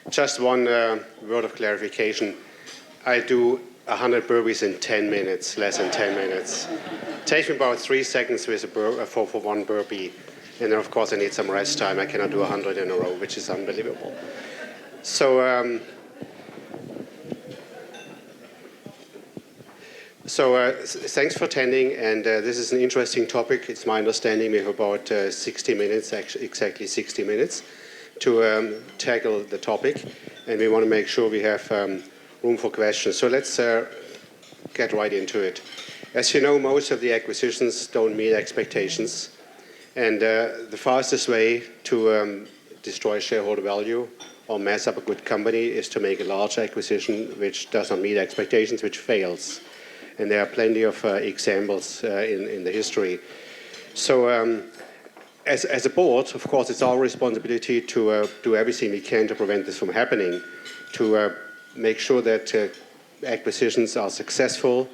Just one word of clarification. I do 100 burpees in 10 minutes, less than 10 minutes. Takes me about 3 seconds with for one burpee. And then, of course, I need some rest time. I cannot do 100 in a row, which is unbelievable. So, thanks for attending. And this is an interesting topic. It's my understanding we have about 60 minutes, actually exactly 60 minutes, to tackle the topic. And we want to make sure we have room for questions. So let's get right into it. As you know, most of the acquisitions don't meet expectations. And the fastest way to destroy shareholder value or mess up a good company is to make a large acquisition which does not meet expectations, which fails. And there are plenty of examples in the history. So as a board, of course, it's our responsibility to do everything we can to prevent this from happening, to make sure that acquisitions are successful,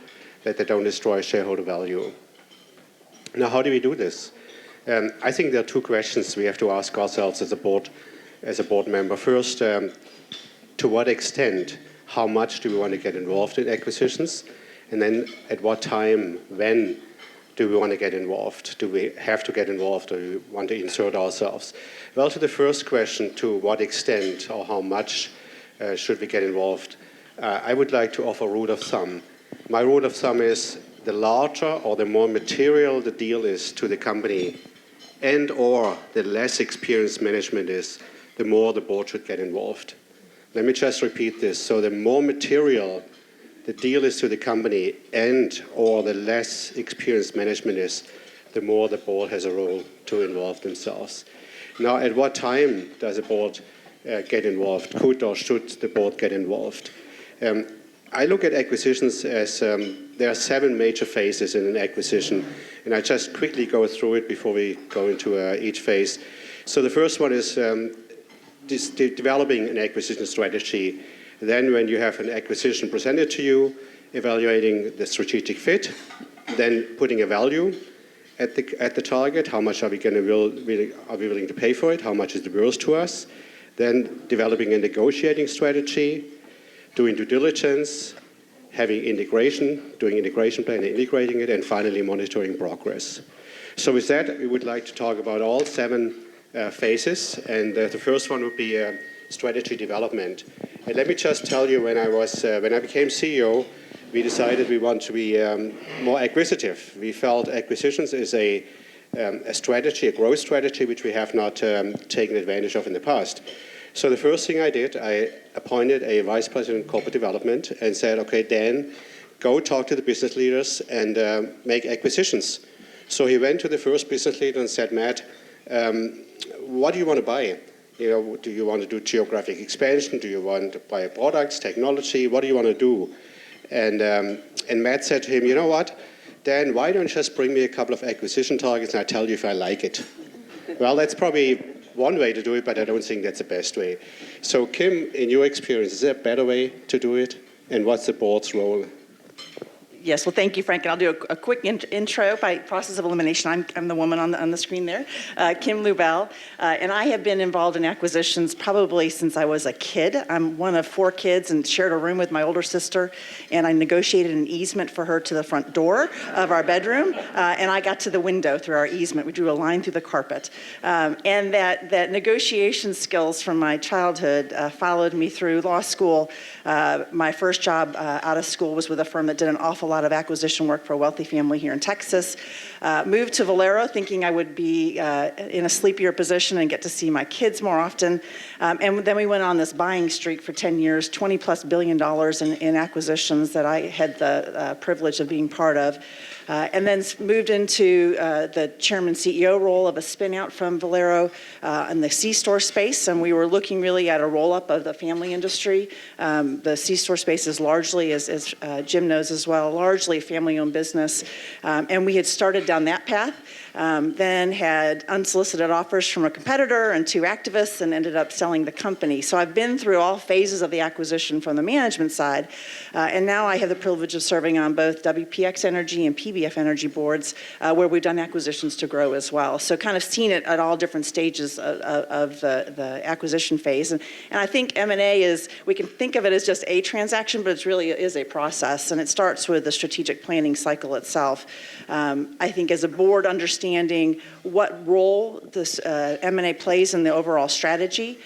that they don't destroy shareholder value. Now, how do we do this? I think there are 2 questions we have to ask ourselves as a board member. First, to what extent, how much do we want to get involved in acquisitions? And then at what time, when do we want to get involved? Do we have to get involved, or do we want to insert ourselves? Well, to the first question, to what extent or how much should we get involved, I would like to offer a rule of thumb. My rule of thumb is the larger or the more material the deal is to the company and or the less experienced management is, the more the board should get involved. Let me just repeat this. So the more material the deal is to the company and or the less experienced management is, the more the board has a role to involve themselves. Now, at what time does the board get involved? Could or should the board get involved? I look at acquisitions as there are 7 major phases in an acquisition, and I just quickly go through it before we go into each phase. So the first one is developing an acquisition strategy. Then when you have an acquisition presented to you, evaluating the strategic fit, then putting a value at the target. How much are we willing to pay for it? How much is it worth to us? Then developing a negotiating strategy, doing due diligence, having integration, doing integration plan and integrating it, and finally monitoring progress. So with that, we would like to talk about all 7 phases, and the first one would be strategy development. And let me just tell you, when I became CEO, we decided we want to be more acquisitive. We felt acquisitions is a strategy, a growth strategy, which we have not taken advantage of in the past. So the first thing I did, I appointed a vice president of corporate development and said, okay, Dan, go talk to the business leaders and make acquisitions. So he went to the first business leader and said, Matt, what do you want to buy? Do you want to do geographic expansion? Do you want to buy products, technology? What do you want to do? And Matt said to him, you know what, Dan, why don't you just bring me a couple of acquisition targets and I'll tell you if I like it. Well, that's probably one way to do it, but I don't think that's the best way. So Kim, in your experience, is there a better way to do it? And what's the board's role? Yes, well, thank you, Frank. And I'll do a quick intro by process of elimination. I'm the woman on the screen there, Kim Lubel. And I have been involved in acquisitions probably since I was a kid. I'm one of 4 kids and shared a room with my older sister. And I negotiated an easement for her to the front door of our bedroom. And I got to the window through our easement. We drew a line through the carpet. And that negotiation skills from my childhood followed me through law school. My first job out of school was with a firm that did an awful lot of acquisition work for a wealthy family here in Texas. Moved to Valero thinking I would be in a sleepier position and get to see my kids more often. And then we went on this buying streak for 10 years, $20+ billion in acquisitions that I had the privilege of being part of. And then moved into the chairman CEO role of a spin out from Valero in the C-store space. And we were looking really at a roll-up of the family industry. The C-store space is largely, as Jim knows as well, largely family-owned business. And we had started down that path. then had unsolicited offers from a competitor and 2 activists, and ended up selling the company. So I've been through all phases of the acquisition from the management side, and now I have the privilege of serving on both WPX Energy and PBF Energy boards, where we've done acquisitions to grow as well. So kind of seen it at all different stages of the acquisition phase. And I think M&A is, we can think of it as just a transaction, but it really is a process, and it starts with the strategic planning cycle itself. I think as a board, understanding what role this M&A plays in the overall strategy.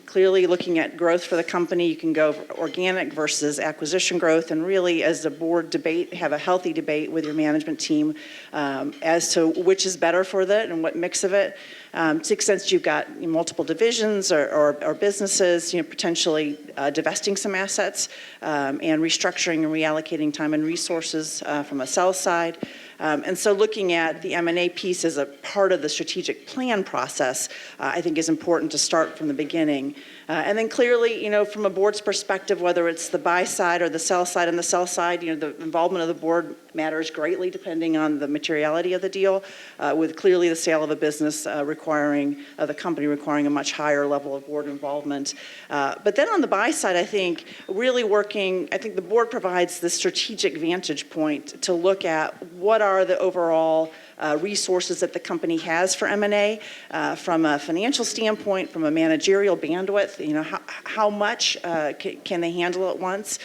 Clearly looking at growth for the company, you can go organic versus acquisition growth, and really as the board debate, have a healthy debate with your management team as to which is better for that and what mix of it. To the extent you've got multiple divisions or businesses, potentially divesting some assets and restructuring and reallocating time and resources from a sell side. And so looking at the M&A piece as a part of the strategic plan process, I think is important to start from the beginning. And then clearly, from a board's perspective, whether it's the buy side or the sell side, and the sell side, the involvement of the board matters greatly depending on the materiality of the deal, with clearly the sale of a business the company requiring a much higher level of board involvement. But then on the buy side, I think the board provides the strategic vantage point to look at what are the overall resources that the company has for M&A, from a financial standpoint, from a managerial bandwidth, how much can they handle at once,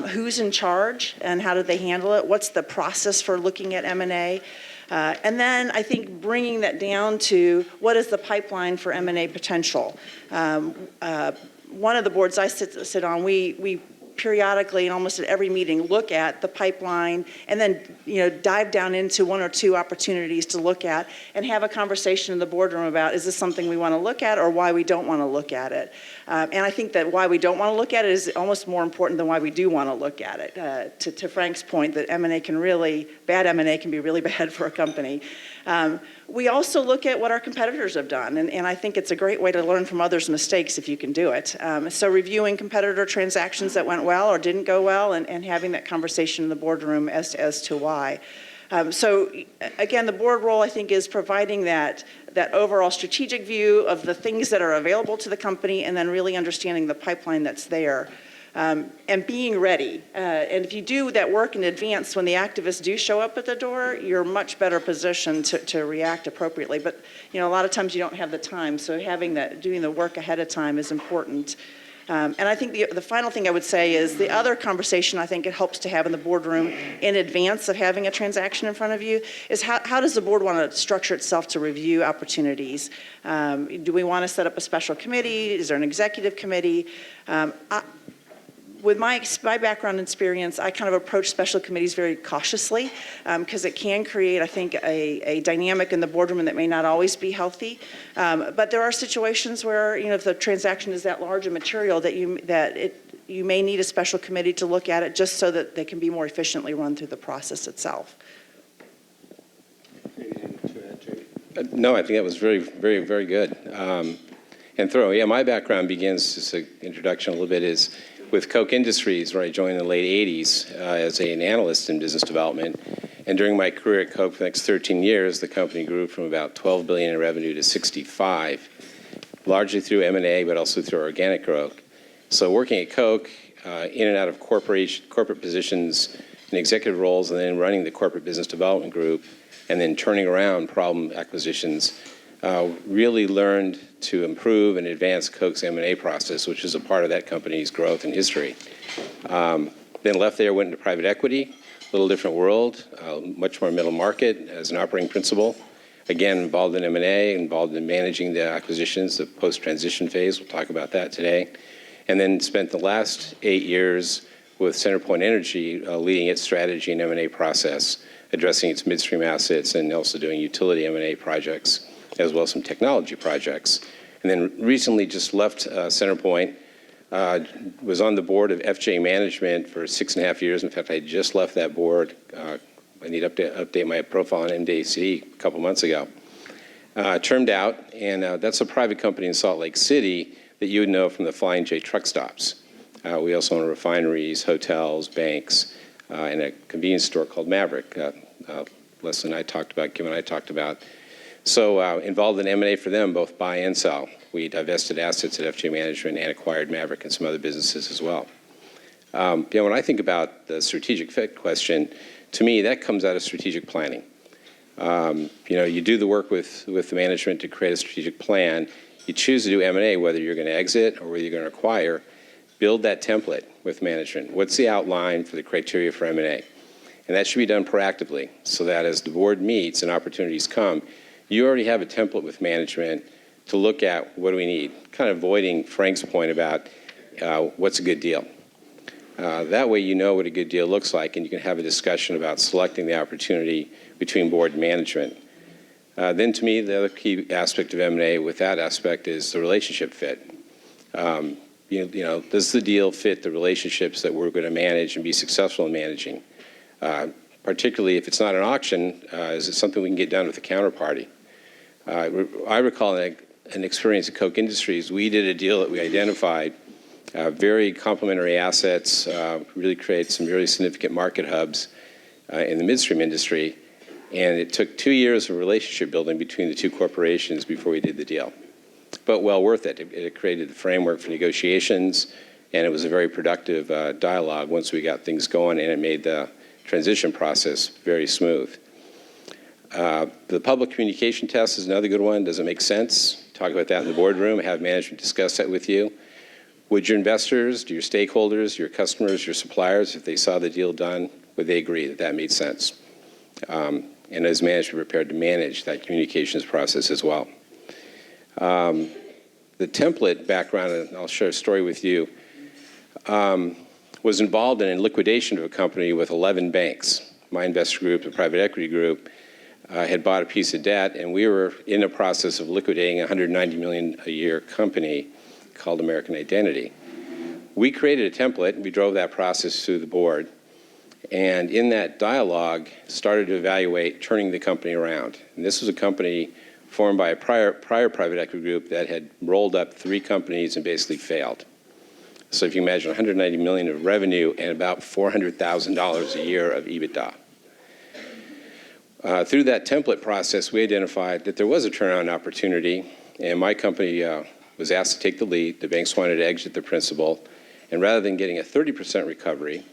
who's in charge and how do they handle it, what's the process for looking at M&A, and then I think bringing that down to what is the pipeline for M&A potential. One of the boards I sit on, we periodically and almost at every meeting look at the pipeline and then dive down into 1 or 2 opportunities to look at and have a conversation in the boardroom about, is this something we want to look at or why we don't want to look at it. And I think that why we don't want to look at it is almost more important than why we do want to look at it. To Frank's point, that bad M&A can be really bad for a company. We also look at what our competitors have done, and I think it's a great way to learn from others' mistakes if you can do it. So reviewing competitor transactions that went well or didn't go well, and having that conversation in the boardroom as to why. So again, the board role, I think, is providing that overall strategic view of the things that are available to the company, and then really understanding the pipeline that's there. And being ready. And if you do that work in advance, when the activists do show up at the door, you're much better positioned to react appropriately. But a lot of times you don't have the time, so doing the work ahead of time is important. And I think the final thing I would say is the other conversation I think it helps to have in the boardroom in advance of having a transaction in front of you is how does the board want to structure itself to review opportunities? Do we want to set up a special committee? Is there an executive committee? With my background and experience, I kind of approach special committees very cautiously because it can create, I think, a dynamic in the boardroom that may not always be healthy. But there are situations where, if the transaction is that large and material that you may need a special committee to look at it just so that they can be more efficiently run through the process itself. Anything to add, Jamie? No, I think that was very, very, very good and thorough. Yeah, my background begins, just an introduction a little bit, is with Koch Industries, where I joined in the late 80s as an analyst in business development. And during my career at Koch for the next 13 years, the company grew from about $12 billion in revenue to $65 billion, largely through M&A, but also through organic growth. So working at Koch, in and out of corporate positions in executive roles, and then running the corporate business development group, and then turning around problem acquisitions, really learned to improve and advance Koch's M&A process, which is a part of that company's growth and history. Then left there, went into private equity, a little different world, much more middle market as an operating principal. Again, involved in M&A, involved in managing the acquisitions, the post-transition phase. We'll talk about that today. And then spent the last 8 years with CenterPoint Energy, leading its strategy and M&A process, addressing its midstream assets, and also doing utility M&A projects, as well as some technology projects. And then recently just left CenterPoint, was on the board of FJ Management for 6.5 years. In fact, I just left that board. I need to update my profile on NACD a couple months ago. Termed out, and that's a private company in Salt Lake City that you would know from the Flying J truck stops. We also own refineries, hotels, banks, and a convenience store called Maverick, Leslie and I talked about, Kim and I talked about. So involved in M&A for them, both buy and sell. We divested assets at FJ Management and acquired Maverick and some other businesses as well. When I think about the strategic fit question, to me, that comes out of strategic planning. You do the work with the management to create a strategic plan. You choose to do M&A, whether you're going to exit or whether you're going to acquire. Build that template with management. What's the outline for the criteria for M&A? And that should be done proactively so that as the board meets and opportunities come, you already have a template with management to look at what do we need, kind of avoiding Frank's point about what's a good deal. That way you know what a good deal looks like, and you can have a discussion about selecting the opportunity between board and management. Then to me, the other key aspect of M&A with that aspect is the relationship fit. Does the deal fit the relationships that we're going to manage and be successful in managing? Particularly if it's not an auction, is it something we can get done with a counterparty? I recall an experience at Koch Industries. We did a deal that we identified very complementary assets, really create some really significant market hubs in the midstream industry. And it took 2 years of relationship building between the two corporations before we did the deal. But well worth it. It created the framework for negotiations, and it was a very productive dialogue once we got things going, and it made the transition process very smooth. The public communication test is another good one. Does it make sense? Talk about that in the boardroom, have management discuss that with you. Would your investors, your stakeholders, your customers, your suppliers, if they saw the deal done, would they agree that that made sense? And is management prepared to manage that communications process as well? The template background, and I'll share a story with you, was involved in a liquidation of a company with 11 banks. My investor group, the private equity group, had bought a piece of debt, and we were in the process of liquidating a $190 million a year company called American Identity. We created a template, and we drove that process through the board, and in that dialogue, started to evaluate turning the company around. And this was a company formed by a prior private equity group that had rolled up 3 companies and basically failed. So if you imagine $190 million of revenue and about $400,000 a year of EBITDA. Through that template process, we identified that there was a turnaround opportunity, and my company was asked to take the lead. The banks wanted to exit the principal, and rather than getting a 30% recovery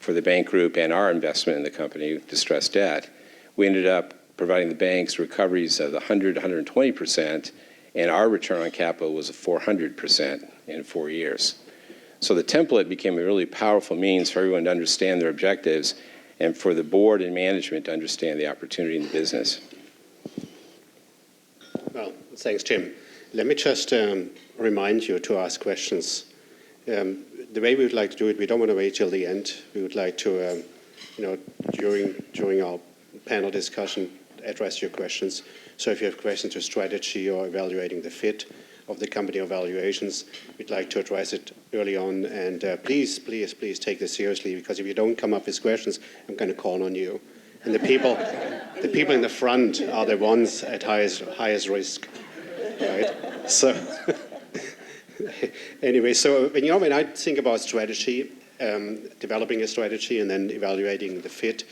for the bank group and our investment in the company, distressed debt, we ended up providing the banks recoveries of 100 to 120%, and our return on capital was 400% in 4 years. So the template became a really powerful means for everyone to understand their objectives and for the board and management to understand the opportunity in the business. Well, thanks, Jim. Let me just remind you to ask questions. The way we would like to do it, we don't want to wait till the end. We would like to, during our panel discussion, address your questions. So if you have questions to strategy or evaluating the fit of the company or valuations, we'd like to address it early on. And please take this seriously, because if you don't come up with questions, I'm going to call on you. And the people in the front are the ones at highest risk, right? So anyway, so when I think about strategy, developing a strategy and then evaluating the fit,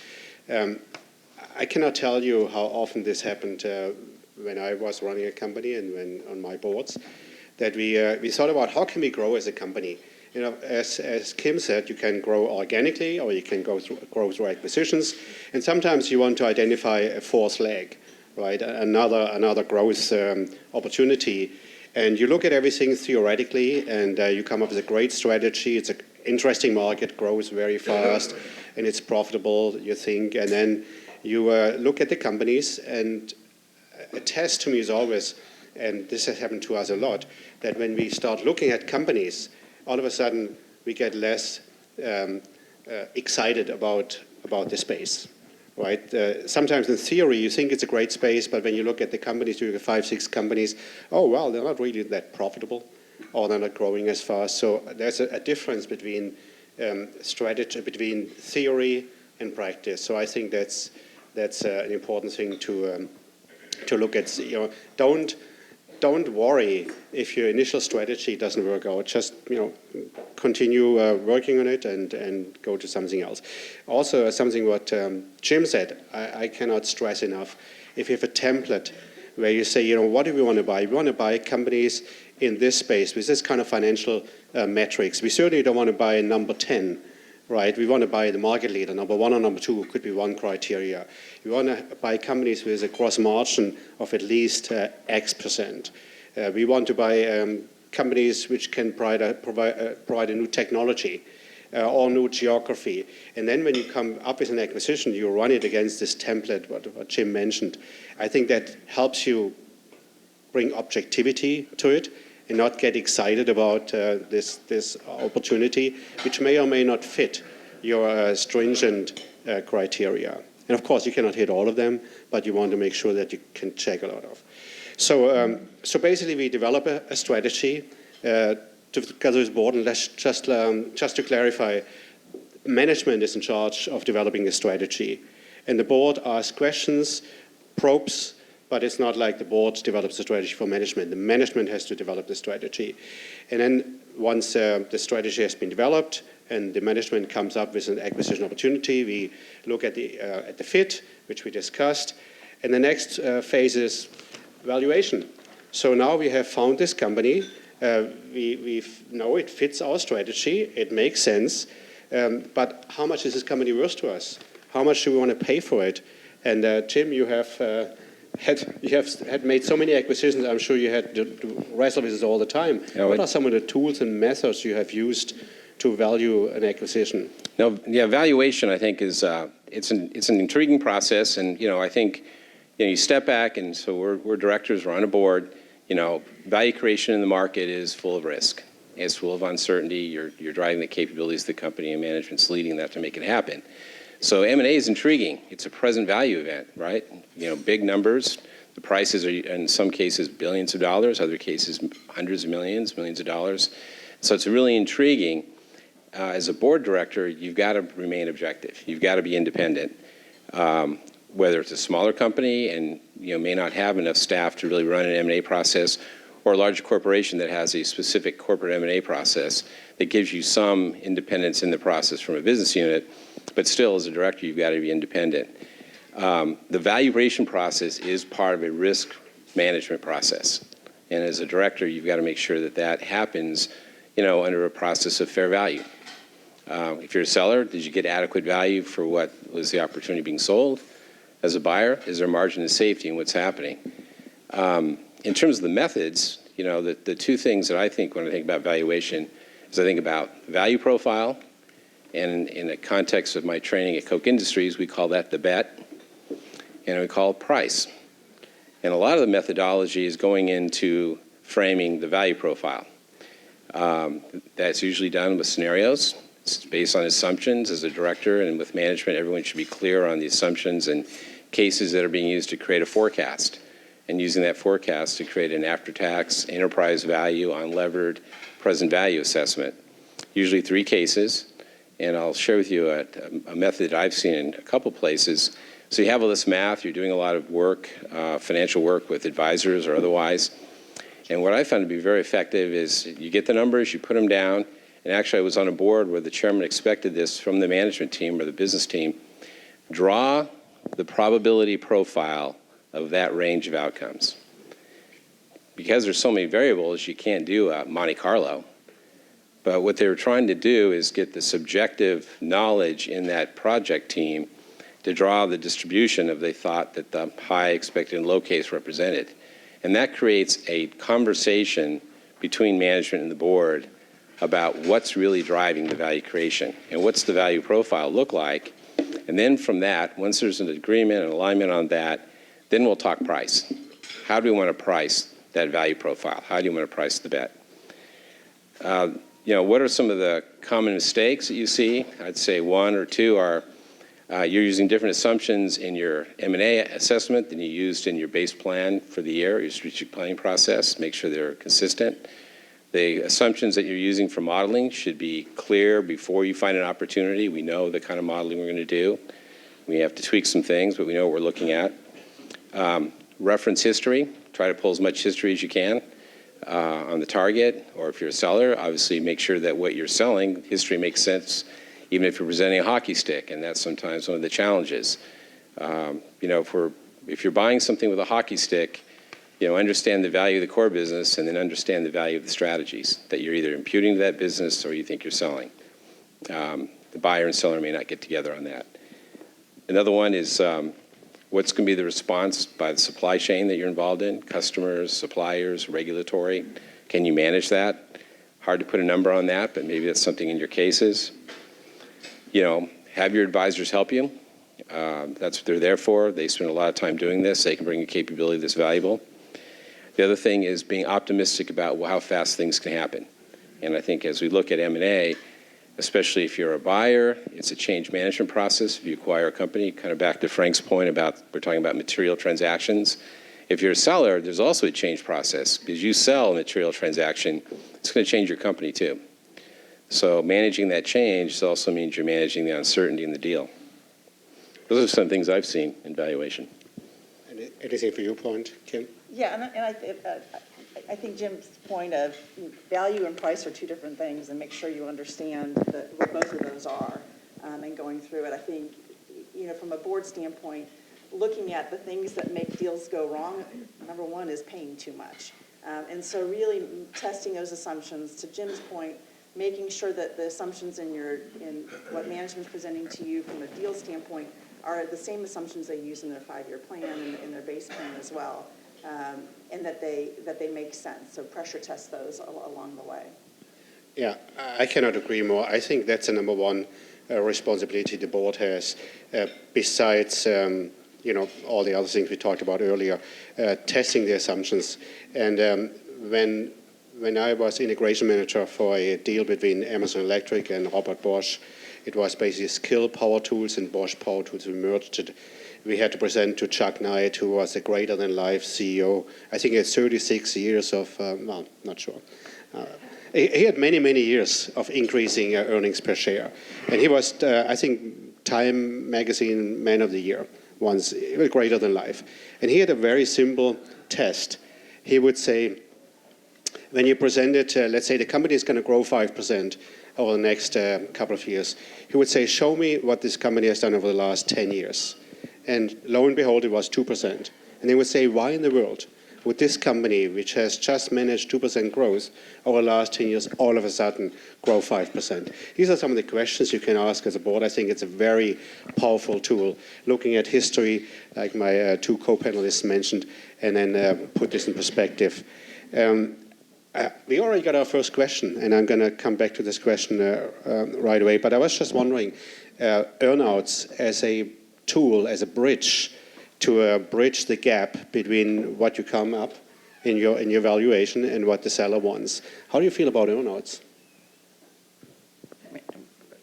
I cannot tell you how often this happened when I was running a company and when on my boards, that we thought about how can we grow as a company. As Kim said, you can grow organically or you can grow through acquisitions, and sometimes you want to identify a fourth leg, right? Another growth opportunity, and you look at everything theoretically, and you come up with a great strategy. It's an interesting market, grows very fast, and it's profitable, you think, and then you look at the companies, and a test to me is always, and this has happened to us a lot, that when we start looking at companies, all of a sudden we get less excited about the space, right? Sometimes in theory you think it's a great space, but when you look at the companies, you look at 5, 6 companies, oh well, they're not really that profitable, or they're not growing as fast. So there's a difference between strategy, between theory and practice. So I think that's an important thing to look at. Don't don't worry if your initial strategy doesn't work out. Just continue working on it and go to something else. Also, something what Jim said, I cannot stress enough. If you have a template where you say, what do we want to buy? We want to buy companies in this space with this kind of financial metrics. We certainly don't want to buy number 10. Right, we want to buy the market leader. Number 1 or number 2 could be one criteria. We want to buy companies with a gross margin of at least X%. We want to buy companies which can provide a new technology or new geography. And then when you come up with an acquisition, you run it against this template, what Jim mentioned. I think that helps you bring objectivity to it and not get excited about this opportunity, which may or may not fit your stringent criteria. And of course, you cannot hit all of them, but you want to make sure that you can check a lot of. So basically, we develop a strategy together with the board, and just to clarify, management is in charge of developing a strategy, and the board asks questions, probes. But it's not like the board develops a strategy for management. The management has to develop the strategy. And then once the strategy has been developed and the management comes up with an acquisition opportunity, we look at the fit, which we discussed. And the next phase is valuation. So now we have found this company. We know it fits our strategy. It makes sense. But how much is this company worth to us? How much do we want to pay for it? And Jim, you have had made so many acquisitions. I'm sure you had to wrestle with this all the time. Yeah, what are some of the tools and methods you have used to value an acquisition? No, yeah, valuation I think is it's an intriguing process, and I think you step back, and so we're directors, we're on a board. Value creation in the market is full of risk. It's full of uncertainty. You're driving the capabilities of the company, and management's leading that to make it happen. So M&A is intriguing. It's a present value event, right? Big numbers. The prices are, in some cases, billions of dollars, other cases, hundreds of millions of dollars. So it's really intriguing. As a board director, you've got to remain objective. You've got to be independent. Whether it's a smaller company and may not have enough staff to really run an M&A process, or a larger corporation that has a specific corporate M&A process that gives you some independence in the process from a business unit. But still, as a director, you've got to be independent. The valuation process is part of a risk management process. And as a director, you've got to make sure that happens, under a process of fair value. If you're a seller, did you get adequate value for what was the opportunity being sold? As a buyer, is there margin of safety in what's happening? In terms of the methods, the two things that I think when I think about valuation is I think about value profile. And in the context of my training at Koch Industries, we call that the bet, and we call it price. And a lot of the methodology is going into framing the value profile. That's usually done with scenarios. It's based on assumptions. As a director and with management, everyone should be clear on the assumptions and cases that are being used to create a forecast, and using that forecast to create an after-tax enterprise value unlevered present value assessment. Usually 3 cases. And I'll share with you a method I've seen in a couple places. So you have all this math, you're doing a lot of work, financial work with advisors or otherwise. And what I found to be very effective is you get the numbers, you put them down. And actually, I was on a board where the chairman expected this from the management team or the business team. Draw the probability profile of that range of outcomes. Because there's so many variables, you can't do Monte Carlo. But what they were trying to do is get the subjective knowledge in that project team to draw the distribution of they thought that the high, expected, and low case represented. And that creates a conversation between management and the board about what's really driving the value creation and what's the value profile look like. And then from that, once there's an agreement and alignment on that, then we'll talk price. How do we want to price that value profile? How do you want to price the bet? What are some of the common mistakes that you see? I'd say 1 or 2 are you're using different assumptions in your M&A assessment than you used in your base plan for the year, your strategic planning process. Make sure they're consistent. The assumptions that you're using for modeling should be clear before you find an opportunity. We know the kind of modeling we're going to do. We have to tweak some things, but we know what we're looking at. reference history. Try to pull as much history as you can on the target. Or if you're a seller, obviously make sure that what you're selling, history makes sense, even if you're presenting a hockey stick. And that's sometimes one of the challenges. If you're buying something with a hockey stick, understand the value of the core business and then understand the value of the strategies that you're either imputing to that business or you think you're selling. The buyer and seller may not get together on that. Another one is what's going to be the response by the supply chain that you're involved in, customers, suppliers, regulatory. Can you manage that? Hard to put a number on that, but maybe that's something in your cases. Have your advisors help you. That's what they're there for. They spend a lot of time doing this. They can bring a capability that's valuable. The other thing is being optimistic about how fast things can happen. And I think as we look at M&A, especially if you're a buyer, it's a change management process. If you acquire a company, kind of back to Frank's point about, we're talking about material transactions. If you're a seller, there's also a change process. Because you sell a material transaction, it's going to change your company too. So managing that change also means you're managing the uncertainty in the deal. Those are some things I've seen in valuation. Anything for your point, Kim? Yeah, and I think Jim's point of value and price are two different things, and make sure you understand what both of those are, and going through it. I think, from a board standpoint, looking at the things that make deals go wrong, number one is paying too much. And so really testing those assumptions, to Jim's point, making sure that the assumptions in what management's presenting to you from a deal standpoint are the same assumptions they use in their 5-year plan and in their base plan as well, and that they make sense. So pressure test those along the way. Yeah, I cannot agree more. I think that's the number one responsibility the board has, besides all the other things we talked about earlier, testing the assumptions. And when I was integration manager for a deal between Amazon Electric and Robert Bosch, it was basically Skill Power Tools and Bosch Power Tools. We merged it. We had to present to Chuck Knight, who was a greater-than-life CEO. I think he had 36 years of, not sure. He had many, many years of increasing earnings per share. And he was, I think, Time Magazine Man of the Year once, he was greater than life. And he had a very simple test. He would say, when you presented, let's say the company is going to grow 5% over the next couple of years, he would say, show me what this company has done over the last 10 years. And lo and behold, it was 2%. And they would say, why in the world would this company, which has just managed 2% growth over the last 10 years, all of a sudden grow 5%? These are some of the questions you can ask as a board. I think it's a very powerful tool, looking at history, like my two co-panelists mentioned, and then put this in perspective. We already got our first question, and I'm going to come back to this question right away. But I was just wondering, earnouts as a tool, as a bridge to bridge the gap between what you come up in your valuation and what the seller wants. How do you feel about earnouts?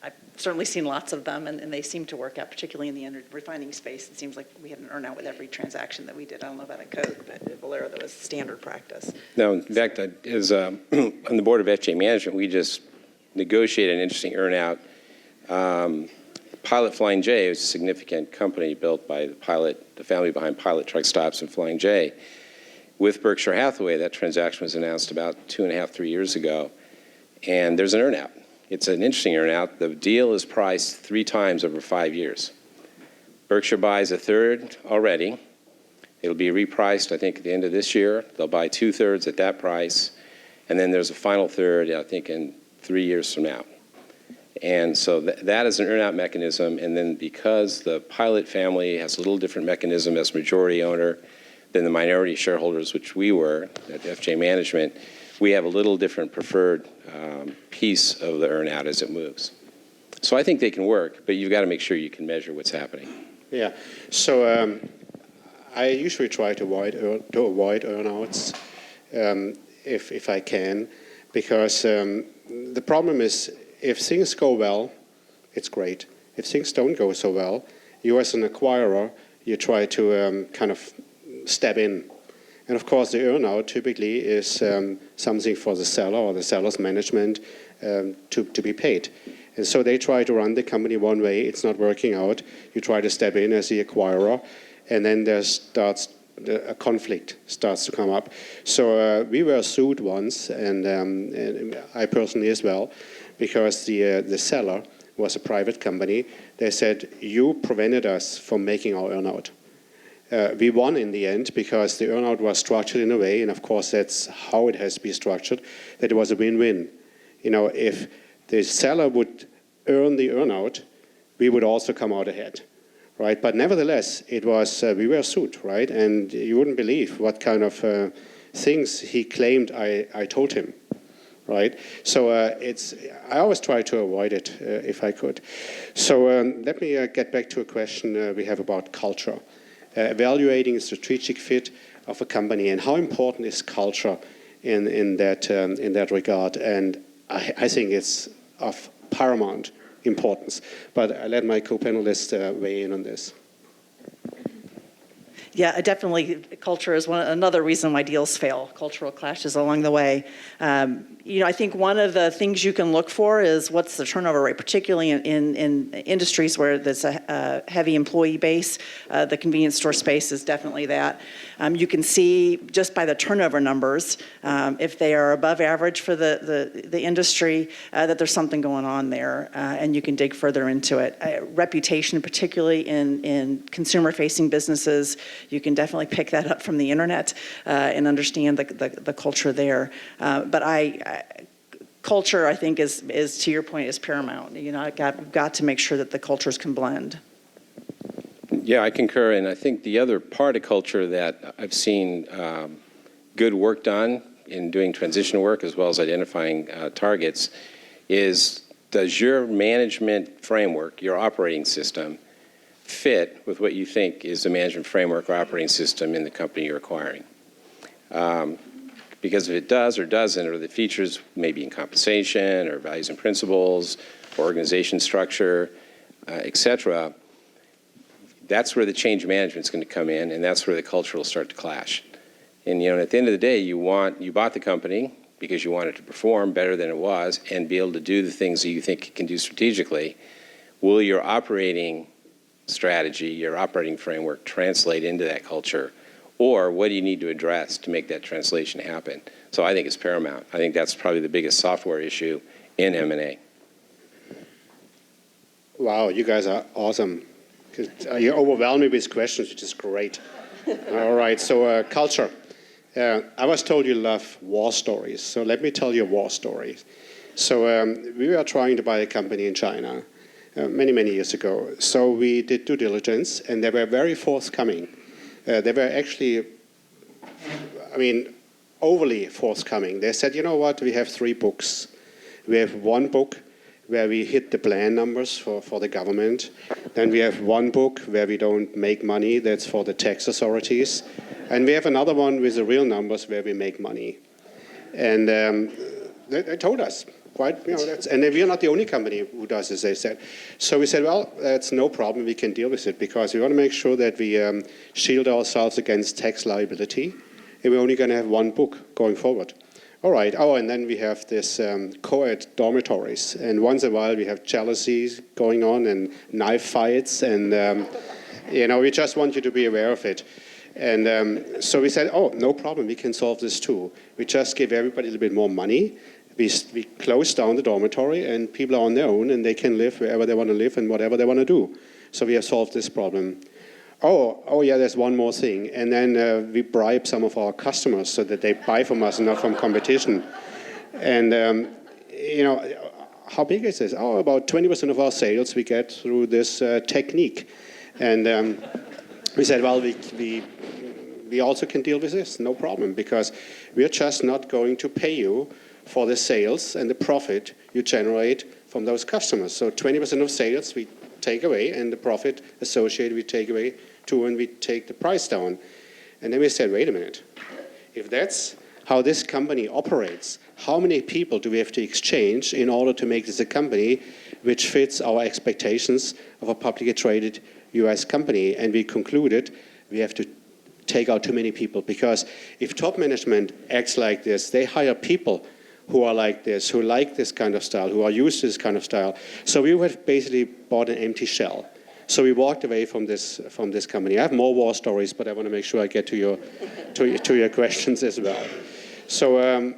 I've certainly seen lots of them, and they seem to work out, particularly in the refining space. It seems like we had an earnout with every transaction that we did. I don't know about at Coke, but at Valero, that was standard practice. No, in fact, as on the board of FJ Management, we just negotiated an interesting earnout. Pilot Flying J is a significant company built by the family behind Pilot Truck Stops and Flying J. With Berkshire Hathaway, that transaction was announced about 2.5, 3 years ago, and there's an earnout. It's an interesting earnout. The deal is priced 3 times over 5 years. Berkshire buys a third already. It'll be repriced, I think, at the end of this year. They'll buy 2/3 at that price, and then there's a final third, I think, in 3 years from now. And so that is an earnout mechanism, and then because the Pilot family has a little different mechanism as majority owner than the minority shareholders, which we were at FJ Management, we have a little different preferred piece of the earnout as it moves. So I think they can work, but you've got to make sure you can measure what's happening. Yeah, so I usually try to avoid earnouts if I can, because the problem is, if things go well, it's great. If things don't go so well, you as an acquirer, you try to kind of step in. And of course, the earnout typically is something for the seller or the seller's management to be paid. And so they try to run the company one way. It's not working out. You try to step in as the acquirer, and then there starts a conflict starts to come up. So we were sued once, and I personally as well, because the seller was a private company. They said, you prevented us from making our earnout. We won in the end because the earnout was structured in a way, and of course that's how it has to be structured, that it was a win-win. You know, if the seller would earn the earnout, we would also come out ahead, right? But nevertheless, it was we were sued, right? And you wouldn't believe what kind of things he claimed I told him, right? So I always try to avoid it if I could. So let me get back to a question we have about culture. Evaluating the strategic fit of a company, and how important is culture in that regard. And I think it's of paramount importance. But I let my co-panelists weigh in on this. Yeah, definitely. Culture is another reason why deals fail. Cultural clashes along the way. I think one of the things you can look for is what's the turnover rate, particularly in industries where there's a heavy employee base. The convenience store space is definitely that. You can see just by the turnover numbers, if they are above average for the industry, that there's something going on there, and you can dig further into it. Reputation, particularly in consumer-facing businesses, you can definitely pick that up from the internet and understand the culture there. But culture, I think, is to your point, is paramount. I've got to make sure that the cultures can blend. Yeah, I concur, and I think the other part of culture that I've seen good work done in doing transition work as well as identifying targets is, does your management framework, your operating system, fit with what you think is the management framework or operating system in the company you're acquiring? Because if it does or doesn't, or the features maybe in compensation or values and principles, or organization structure, et cetera, that's where the change management is going to come in, and that's where the culture will start to clash. And at the end of the day, you bought the company because you want it to perform better than it was and be able to do the things that you think it can do strategically. Will your operating strategy, your operating framework translate into that culture? Or what do you need to address to make that translation happen? So I think it's paramount. I think that's probably the biggest software issue in M&A. Wow, you guys are awesome. You overwhelm me with questions, which is great. All right, so culture. I was told you love war stories, so let me tell you a war story. So we were trying to buy a company in China many, many years ago. So we did due diligence, and they were very forthcoming. They were actually, overly forthcoming. They said, you know what, we have 3 books. We have 1 book where we hit the plan numbers for the government. Then we have 1 book where we don't make money, that's for the tax authorities. And we have another one with the real numbers where we make money. And they told us, and we are not the only company who does this, they said. So we said, well, that's no problem, we can deal with it, because we want to make sure that we shield ourselves against tax liability, and we're only going to have 1 book going forward. All right, and then we have this co-ed dormitories, and once in a while we have jealousies going on and knife fights, and we just want you to be aware of it. And so we said, no problem, we can solve this too. We just give everybody a little bit more money. We close down the dormitory, and people are on their own, and they can live wherever they want to live and whatever they want to do. So we have solved this problem. Oh yeah, there's one more thing. And then we bribe some of our customers so that they buy from us and not from competition. And, how big is this? About 20% of our sales we get through this technique. And we said, well, we also can deal with this, no problem, because we're just not going to pay you for the sales and the profit you generate from those customers. So 20% of sales we take away, and the profit associated we take away too, and we take the price down. And then we said, wait a minute, if that's how this company operates, how many people do we have to exchange in order to make this a company which fits our expectations of a publicly traded US company? And we concluded we have to take out too many people, because if top management acts like this, they hire people who are like this, who like this kind of style, who are used to this kind of style. So we have basically bought an empty shell. So we walked away from this company. I have more war stories, but I want to make sure I get to your questions as well. So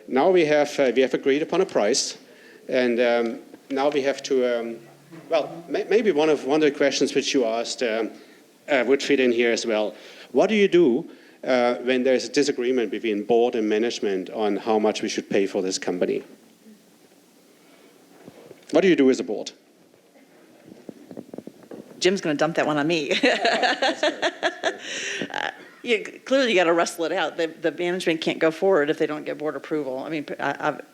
now we have agreed upon a price, and now we have to. Maybe one of the questions which you asked would fit in here as well. What do you do when there's a disagreement between board and management on how much we should pay for this company? What do you do as a board? Jim's going to dump that one on me. Clearly, you got to wrestle it out. The management can't go forward if they don't get board approval. I mean,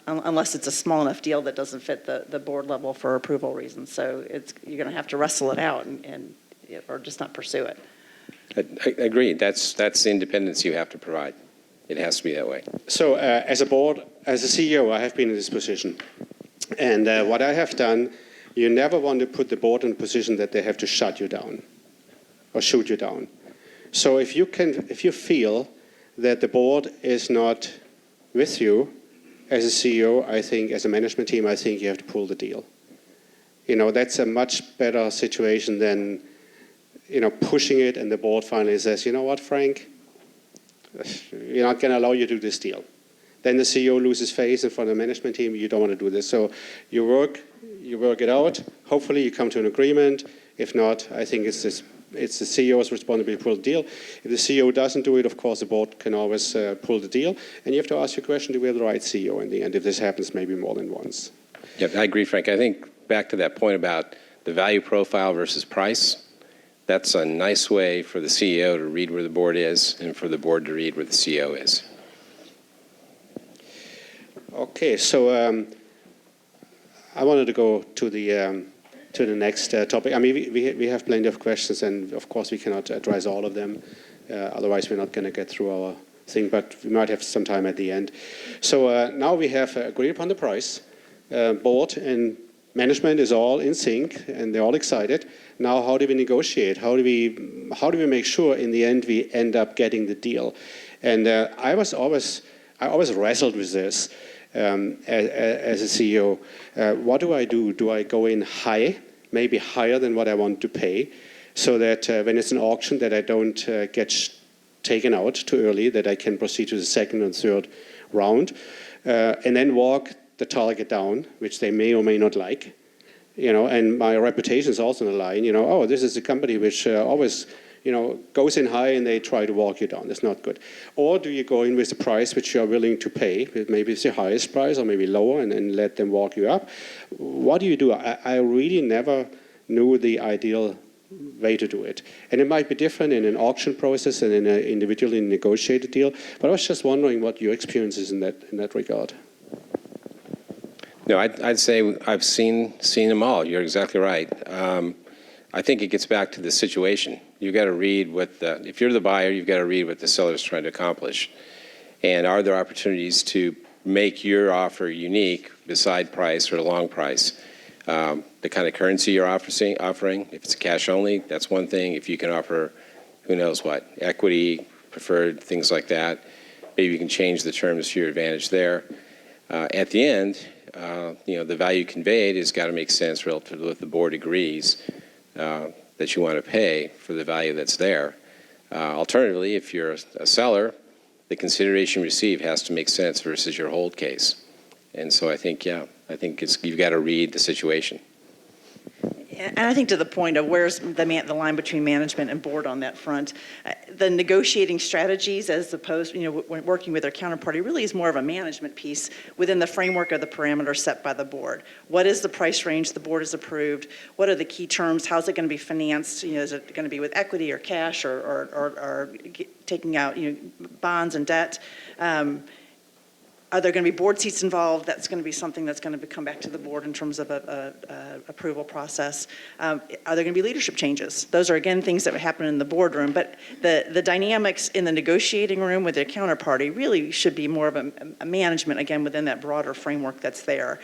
unless it's a small enough deal that doesn't fit the board level for approval reasons. So you're going to have to wrestle it out or just not pursue it. I agree. That's the independence you have to provide. It has to be that way. So as a board, as a CEO, I have been in this position. And what I have done, you never want to put the board in a position that they have to shut you down or shoot you down. So if you feel that the board is not with you as a CEO, I think as a management team, I think you have to pull the deal. That's a much better situation than, pushing it and the board finally says, you know what, Frank, we're not going to allow you to do this deal. Then the CEO loses face in front of the management team. You don't want to do this. So you work it out. Hopefully you come to an agreement. If not, I think it's the CEO's responsibility to pull the deal. If the CEO doesn't do it, of course, the board can always pull the deal. And you have to ask your question, do we have the right CEO in the end, if this happens maybe more than once? Yeah, I agree, Frank. I think back to that point about the value profile versus price, that's a nice way for the CEO to read where the board is and for the board to read where the CEO is. Okay, so I wanted to go to the next topic. I mean, we have plenty of questions, and of course we cannot address all of them. Otherwise, we're not going to get through our thing. But we might have some time at the end. So now we have agreed upon the price. Board and management is all in sync, and they're all excited. Now, how do we negotiate? How do we make sure in the end we end up getting the deal? And I always wrestled with this. As a CEO, what do I do? Do I go in high, maybe higher than what I want to pay, so that when it's an auction that I don't get taken out too early, that I can proceed to the second and third round, and then walk the target down, which they may or may not like, and my reputation is also on the line, oh, this is a company which always goes in high and they try to walk you down. That's not good. Or do you go in with the price which you are willing to pay? Maybe it's the highest price or maybe lower and let them walk you up. What do you do? I really never knew the ideal way to do it. And it might be different in an auction process and in an individually negotiated deal. But I was just wondering what your experience is in that regard. No, I'd say I've seen them all. You're exactly right. I think it gets back to the situation. You've got to read if you're the buyer, you've got to read what the seller is trying to accomplish. And are there opportunities to make your offer unique beside price or a long price? The kind of currency you're offering, if it's cash only, that's one thing. If you can offer, who knows what, equity, preferred, things like that, maybe you can change the terms to your advantage there. At the end, the value conveyed has got to make sense relative to what the board agrees that you want to pay for the value that's there. Alternatively, if you're a seller, the consideration received has to make sense versus your hold case. And so I think you've got to read the situation. And I think to the point of where's the line between management and board on that front, the negotiating strategies as opposed, when working with their counterparty really is more of a management piece within the framework of the parameters set by the board. What is the price range the board has approved? What are the key terms? How's it going to be financed? Is it going to be with equity or cash or taking out bonds and debt? Are there going to be board seats involved? That's going to be something that's going to come back to the board in terms of a approval process. Are there going to be leadership changes? Those are, again, things that would happen in the boardroom. But the dynamics in the negotiating room with their counterparty really should be more of a management, again, within that broader framework that's there.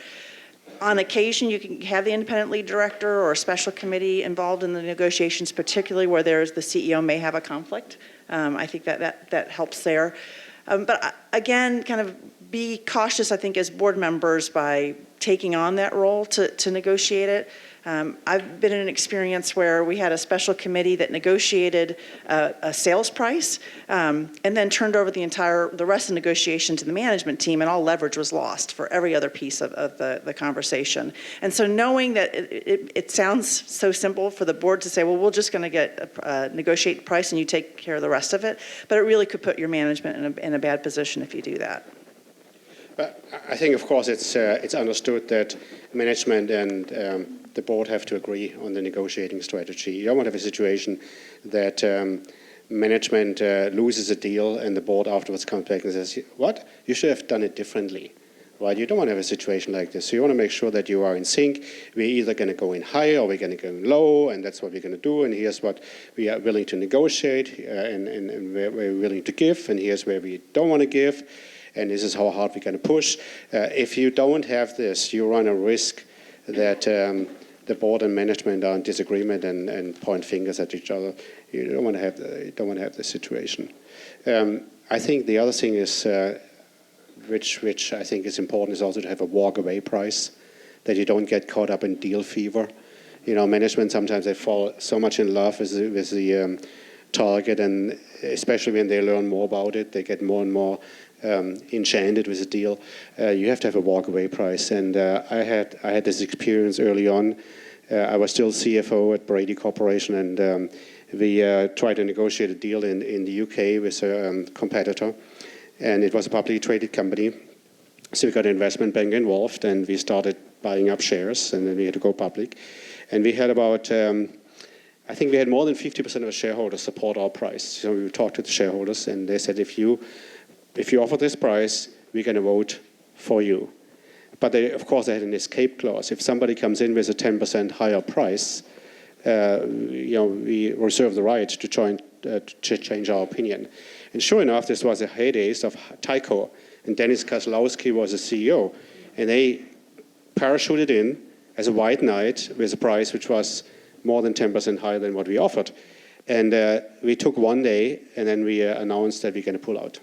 On occasion, you can have the independent lead director or a special committee involved in the negotiations, particularly where the CEO may have a conflict. I think that helps there. But again, kind of be cautious, I think, as board members by taking on that role to negotiate it. I've been in an experience where we had a special committee that negotiated a sales price and then turned over the rest of the negotiation to the management team, and all leverage was lost for every other piece of the conversation. And so knowing that it sounds so simple for the board to say, well, we're just going to negotiate price and you take care of the rest of it, but it really could put your management in a bad position if you do that. But I think, of course, it's understood that management and the board have to agree on the negotiating strategy. You don't want to have a situation that management loses a deal and the board afterwards comes back and says, what? You should have done it differently. Right? You don't want to have a situation like this. So you want to make sure that you are in sync. We're either going to go in high or we're going to go in low, and that's what we're going to do. And here's what we are willing to negotiate and where we're willing to give, and here's where we don't want to give. And this is how hard we're going to push. If you don't have this, you run a risk that the board and management are in disagreement and point fingers at each other. You don't want to have this situation. I think the other thing is, which I think is important, is also to have a walk-away price, that you don't get caught up in deal fever. You know, management sometimes they fall so much in love with the target, and especially when they learn more about it, they get more and more enchanted with the deal. You have to have a walk-away price, and I had this experience early on. I was still CFO at Brady Corporation, and we tried to negotiate a deal in the UK with a competitor, and it was a publicly traded company. So we got an investment bank involved, and we started buying up shares, and then we had to go public. And we had about, I think we had more than 50% of the shareholders support our price. So we talked to the shareholders, and they said, if you offer this price, we're going to vote for you. But they, of course, they had an escape clause. If somebody comes in with a 10% higher price, we reserve the right to change our opinion. And sure enough, this was the heydays of Tyco, and Dennis Kozlowski was the CEO, and they parachuted in as a white knight with a price which was more than 10% higher than what we offered. And we took one day, and then we announced that we're going to pull out.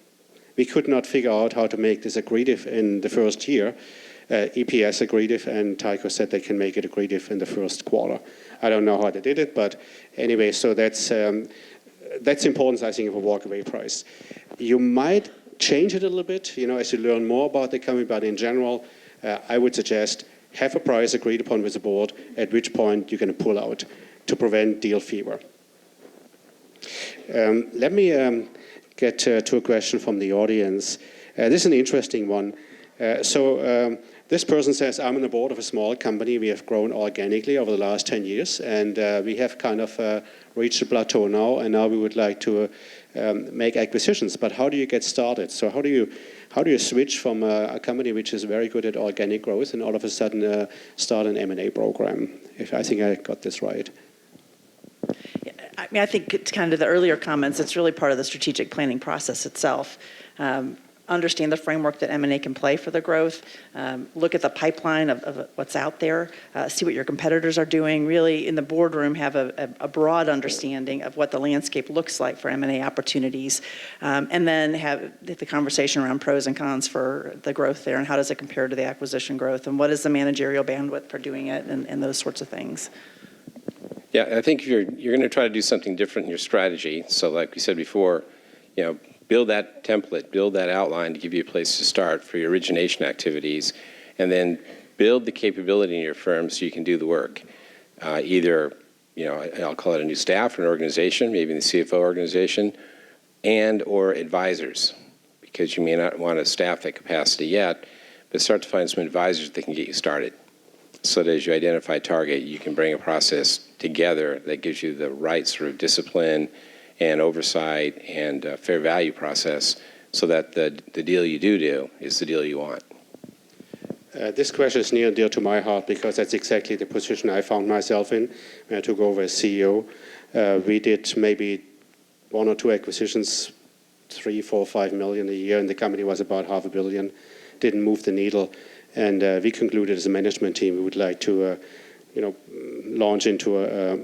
We could not figure out how to make this accretive in the first year. EPS accretive, and Tyco said they can make it accretive in the first quarter. I don't know how they did it, but anyway, so that's important, I think, of a walk-away price. You might change it a little bit, as you learn more about the company, but in general, I would suggest have a price agreed upon with the board, at which point you're going to pull out to prevent deal fever. Let me get to a question from the audience. This is an interesting one. This person says, I'm on the board of a small company. We have grown organically over the last 10 years, and we have kind of reached a plateau now, and now we would like to make acquisitions. But how do you get started? So how do you switch from a company which is very good at organic growth and all of a sudden start an M&A program? If I think I got this right. I mean, I think it's kind of the earlier comments, it's really part of the strategic planning process itself. Understand the framework that M&A can play for the growth, look at the pipeline of what's out there, see what your competitors are doing, really in the boardroom have a broad understanding of what the landscape looks like for M&A opportunities, and then have the conversation around pros and cons for the growth there and how does it compare to the acquisition growth and what is the managerial bandwidth for doing it and those sorts of things. Yeah, I think if you're going to try to do something different in your strategy, so like we said before, build that template, build that outline to give you a place to start for your origination activities, and then build the capability in your firm so you can do the work. Either, I'll call it a new staff or an organization, maybe in the CFO organization, and or advisors, because you may not want to staff that capacity yet, but start to find some advisors that can get you started. So that as you identify a target, you can bring a process together that gives you the right sort of discipline and oversight and fair value process so that the deal you do is the deal you want. This question is near and dear to my heart because that's exactly the position I found myself in when I took over as CEO. We did maybe 1 or 2 acquisitions, 3, 4, 5 million a year, and the company was about $500 million. Didn't move the needle. And we concluded as a management team we would like to, launch into a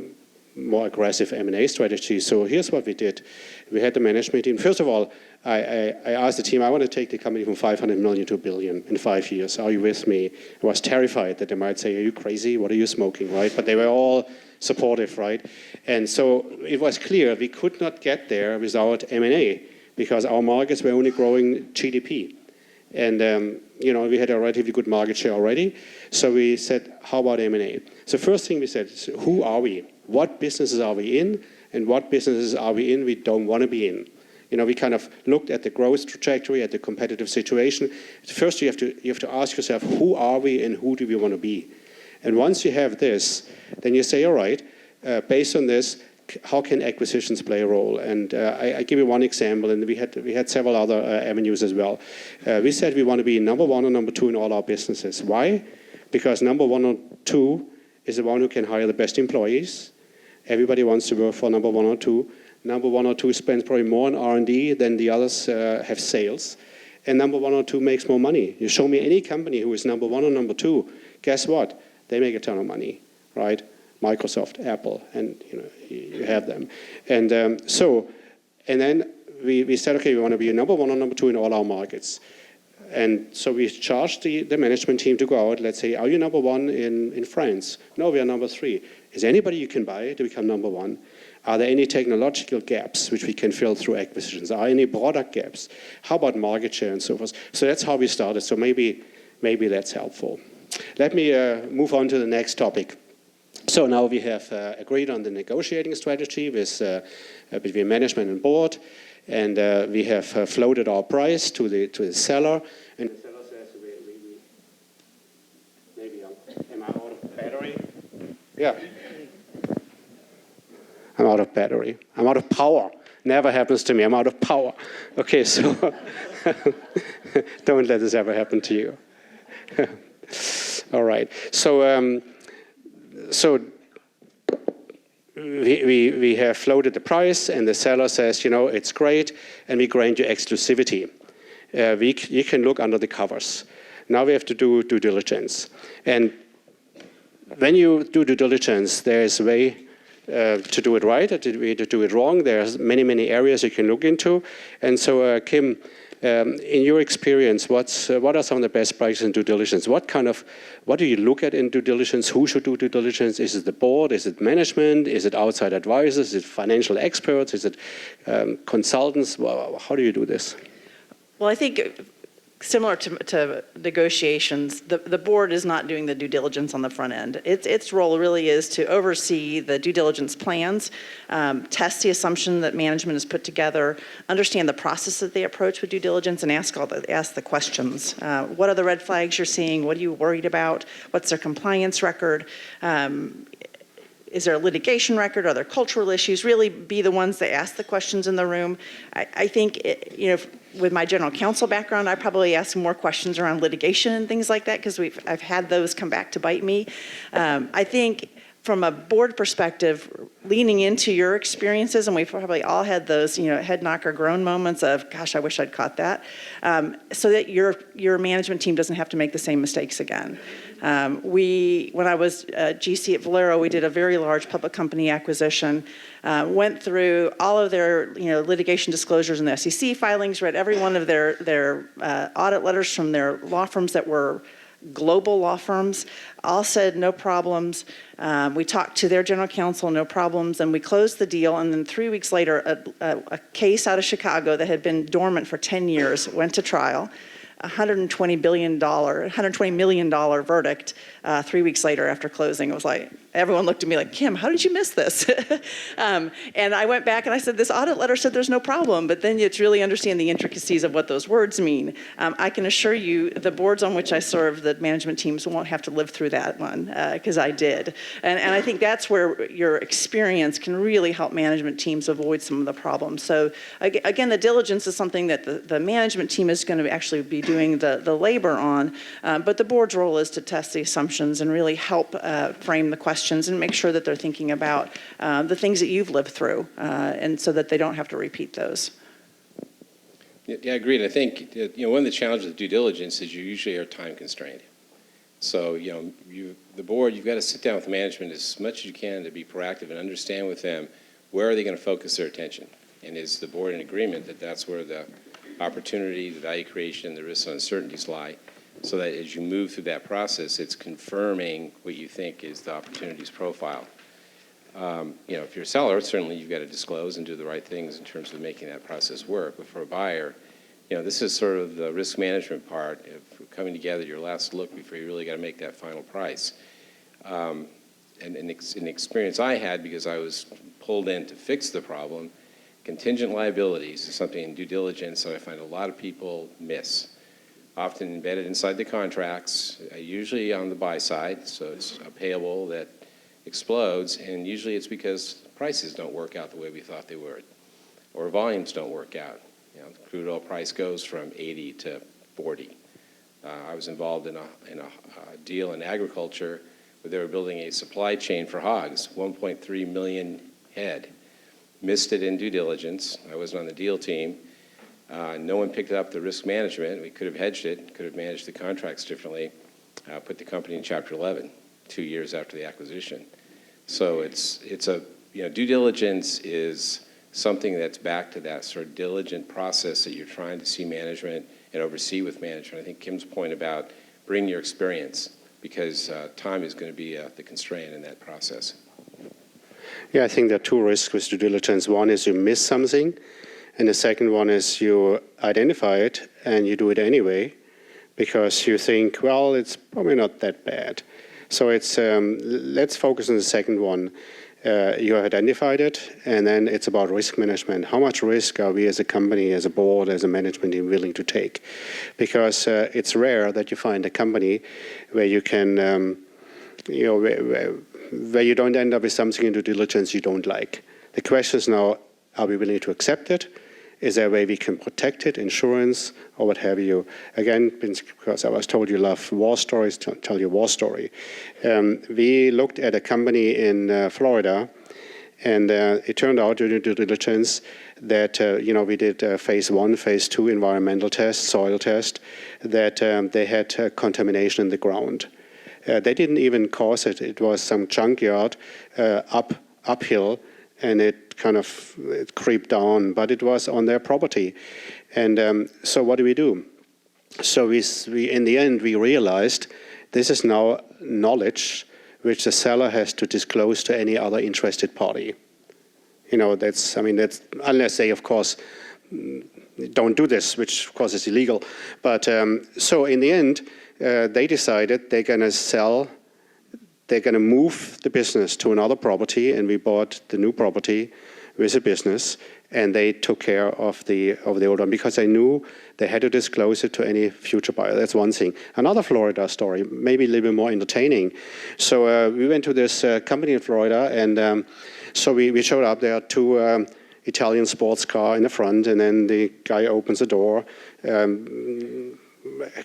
more aggressive M&A strategy. So here's what we did. We had the management team. First of all, I asked the team, I want to take the company from 500 million to $1 billion in 5 years. Are you with me? I was terrified that they might say, are you crazy? What are you smoking, right? But they were all supportive, right? And so it was clear we could not get there without M&A because our markets were only growing GDP. And we had a relatively good market share already. So we said, how about M&A? So first thing we said, who are we? What businesses are we in? And what businesses are we in we don't want to be in? We kind of looked at the growth trajectory, at the competitive situation. First, you have to ask yourself, who are we and who do we want to be? And once you have this, then you say, all right, based on this, how can acquisitions play a role? And I give you one example, and we had several other avenues as well. We said we want to be number 1 or number 2 in all our businesses. Why? Because number 1 or 2 is the one who can hire the best employees. Everybody wants to work for number 1 or 2. Number 1 or 2 spends probably more on R&D than the others have sales. And number 1 or 2 makes more money. You show me any company who is number 1 or number 2, guess what? They make a ton of money, right? Microsoft, Apple, and you have them. And and then we said, okay, we want to be number 1 or number 2 in all our markets. And so we charged the management team to go out. Let's say, are you number 1 in France? No, we are number 3. Is there anybody you can buy to become number 1? Are there any technological gaps which we can fill through acquisitions? Are any product gaps? How about market share and so forth? So that's how we started. So maybe that's helpful. Let me move on to the next topic. So now we have agreed on the negotiating strategy with between management and board, and we have floated our price to the seller. And the seller says, maybe am I out of battery? Yeah. I'm out of battery. I'm out of power. Never happens to me. I'm out of power. Okay, so don't let this ever happen to you. All right. So we have floated the price, and the seller says, it's great, and we grant you exclusivity. You can look under the covers. Now we have to do due diligence. And when you do due diligence, there is a way to do it right, or to do it wrong. There's many areas you can look into. And so, Kim, in your experience, what are some of the best practices in due diligence? What do you look at in due diligence? Who should do due diligence? Is it the board? Is it management? Is it outside advisors? Is it financial experts? Is it consultants? How do you do this? Well, I think similar to negotiations, the board is not doing the due diligence on the front end. Its role really is to oversee the due diligence plans, test the assumption that management has put together, understand the process that they approach with due diligence, and ask the questions. What are the red flags you're seeing? What are you worried about? What's their compliance record? Is there a litigation record? Are there cultural issues? Really be the ones that ask the questions in the room. I think, with my general counsel background, I probably ask more questions around litigation and things like that because I've had those come back to bite me. I think from a board perspective, leaning into your experiences, and we've probably all had those, head knocker groan moments of, gosh, I wish I'd caught that, so that your management team doesn't have to make the same mistakes again. When I was GC at Valero, we did a very large public company acquisition, went through all of their litigation disclosures in the SEC filings, read every one of their audit letters from their law firms that were global law firms, all said no problems. We talked to their general counsel, no problems, and we closed the deal. And then 3 weeks later, a case out of Chicago that had been dormant for 10 years went to trial. $120 million verdict 3 weeks later after closing. It was like, everyone looked at me like, Kim, how did you miss this? And I went back and I said, this audit letter said there's no problem, but then it's really understand the intricacies of what those words mean. I can assure you the boards on which I serve, the management teams won't have to live through that one, because I did. And I think that's where your experience can really help management teams avoid some of the problems. So again, the diligence is something that the management team is going to actually be doing the labor on, but the board's role is to test the assumptions and really help frame the questions and make sure that they're thinking about the things that you've lived through, and so that they don't have to repeat those. Yeah, agreed. I think one of the challenges with due diligence is you usually are time constrained. So, the board, you've got to sit down with management as much as you can to be proactive and understand with them where are they going to focus their attention. And is the board in agreement that that's where the opportunity, the value creation, the risks and uncertainties lie, so that as you move through that process, it's confirming what you think is the opportunities profile. If you're a seller, certainly you've got to disclose and do the right things in terms of making that process work. But for a buyer, this is sort of the risk management part of coming together, your last look before you really got to make that final price. And an experience I had, because I was pulled in to fix the problem, contingent liabilities is something in due diligence that I find a lot of people miss. Often embedded inside the contracts, usually on the buy side, so it's a payable that explodes, and usually it's because prices don't work out the way we thought they would, or volumes don't work out. The crude oil price goes from 80 to 40. I was involved in a deal in agriculture where they were building a supply chain for hogs, 1.3 million head. Missed it in due diligence. I wasn't on the deal team. No one picked up the risk management. We could have hedged it, could have managed the contracts differently, put the company in Chapter 11 2 years after the acquisition. So it's due diligence is something that's back to that sort of diligent process that you're trying to see management and oversee with management. I think Kim's point about bring your experience, because time is going to be the constraint in that process. Yeah, I think there are two risks with due diligence. One is you miss something, and the second one is you identify it and you do it anyway because you think, well, it's probably not that bad. So let's focus on the second one. You have identified it, and then it's about risk management. How much risk are we as a company, as a board, as a management team willing to take? Because it's rare that you find a company where you can, where you don't end up with something in due diligence you don't like. The question is now, are we willing to accept it? Is there a way we can protect it, insurance, or what have you? Again, because I was told you love war stories, tell you a war story. We looked at a company in Florida, and it turned out during due diligence that, we did phase 1, phase 2 environmental test, soil test, that they had contamination in the ground. They didn't even cause it. It was some junkyard uphill, and it creeped down, but it was on their property. And so what do? So we in the end, we realized this is now knowledge which the seller has to disclose to any other interested party. That's unless they, of course, don't do this, which of course is illegal. But so in the end, they decided they're going to move the business to another property, and we bought the new property with a business, and they took care of the old one because they knew they had to disclose it to any future buyer. That's one thing. Another Florida story, maybe a little bit more entertaining. So we went to this company in Florida, and so we showed up. There are two Italian sports car in the front, and then the guy opens the door,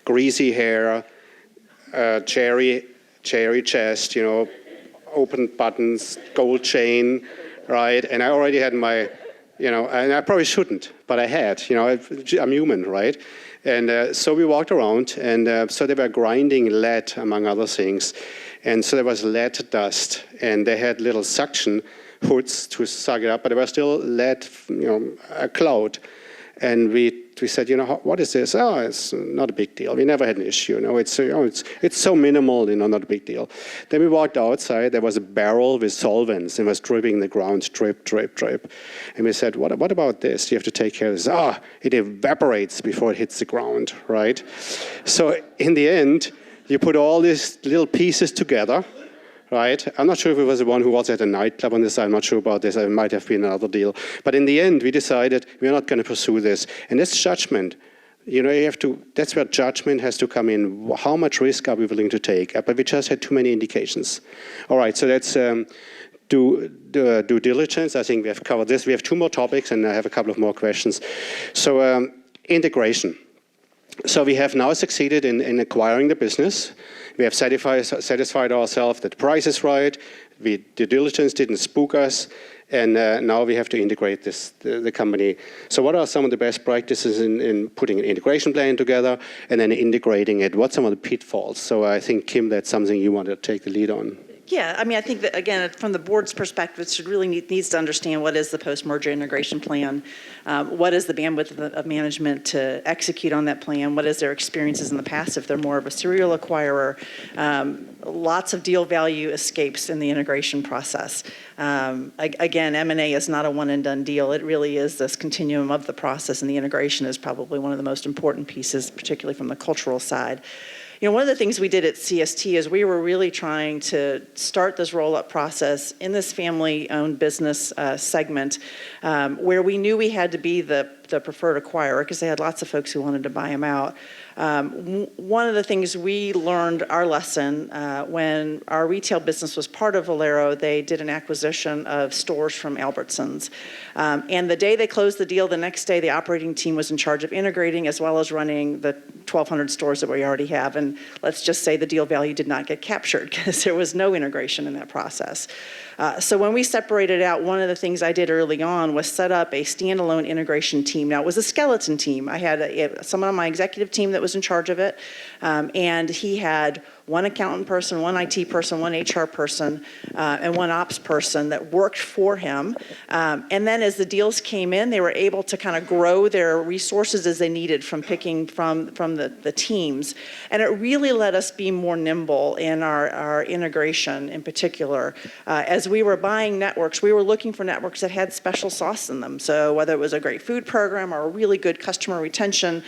greasy hair, cherry chest, open buttons, gold chain, right? And I already had my, and I probably shouldn't, but I had, I'm human, right? And so we walked around, and so they were grinding lead, among other things. And so there was lead dust, and they had little suction hoods to suck it up, but there was still lead, a cloud. And we said, what is this? Oh, it's not a big deal. We never had an issue. It's so minimal, not a big deal. Then we walked outside. There was a barrel with solvents and was dripping the ground, drip, drip, drip. And we said, what about this? You have to take care of this. It evaporates before it hits the ground, right? So in the end, you put all these little pieces together. Right? I'm not sure if it was the one who was at a nightclub on this side. I'm not sure about this. It might have been another deal. But in the end, we decided we're not going to pursue this. And that's judgment. That's where judgment has to come in. How much risk are we willing to take? But we just had too many indications. All right, so that's due diligence. I think we have covered this. We have two more topics, and I have a couple of more questions. So integration. So we have now succeeded in acquiring the business. we have satisfied ourselves that the price is right, due diligence didn't spook us, and now we have to integrate the company. So what are some of the best practices in putting an integration plan together and then integrating it? What's some of the pitfalls? So I think, Kim, that's something you want to take the lead on. Yeah, I mean, I think that, again, from the board's perspective, it should really needs to understand what is the post-merger integration plan, what is the bandwidth of management to execute on that plan, what is their experiences in the past if they're more of a serial acquirer. Lots of deal value escapes in the integration process. Again, M&A is not a one-and-done deal. It really is this continuum of the process, and the integration is probably one of the most important pieces, particularly from the cultural side. You know, one of the things we did at CST is we were really trying to start this roll-up process in this family-owned business segment where we knew we had to be the preferred acquirer because they had lots of folks who wanted to buy them out. One of the things we learned, our lesson, when our retail business was part of Valero, they did an acquisition of stores from Albertsons. And the day they closed the deal, the next day the operating team was in charge of integrating as well as running the 1,200 stores that we already have. And let's just say the deal value did not get captured because there was no integration in that process. So when we separated out, one of the things I did early on was set up a standalone integration team. Now, it was a skeleton team. I had someone on my executive team that was in charge of it, and he had one accountant person, one IT person, one HR person, and one ops person that worked for him. And then as the deals came in, they were able to kind of grow their resources as they needed from picking from the teams. And it really let us be more nimble in our integration in particular. As we were buying networks, we were looking for networks that had special sauce in them. So whether it was a great food program or a really good customer retention,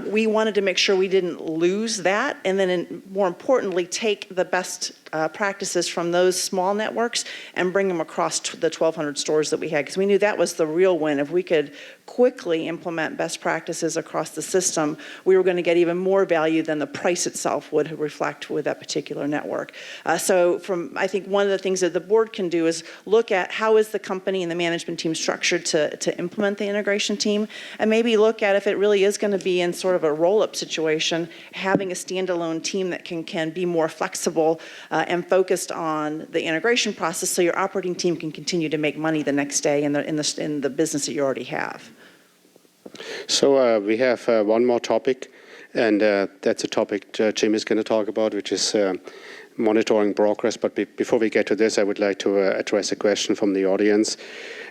we wanted to make sure we didn't lose that. And then more importantly, take the best practices from those small networks and bring them across to the 1,200 stores that we had, because we knew that was the real win. If we could quickly implement best practices across the system, we were going to get even more value than the price itself would reflect with that particular network. So I think one of the things that the board can do is look at how is the company and the management team structured to implement the integration team, and maybe look at if it really is going to be in sort of a roll-up situation, having a standalone team that can be more flexible and focused on the integration process so your operating team can continue to make money the next day in the business that you already have. So we have one more topic, and that's a topic Jim is going to talk about, which is monitoring progress. But before we get to this, I would like to address a question from the audience,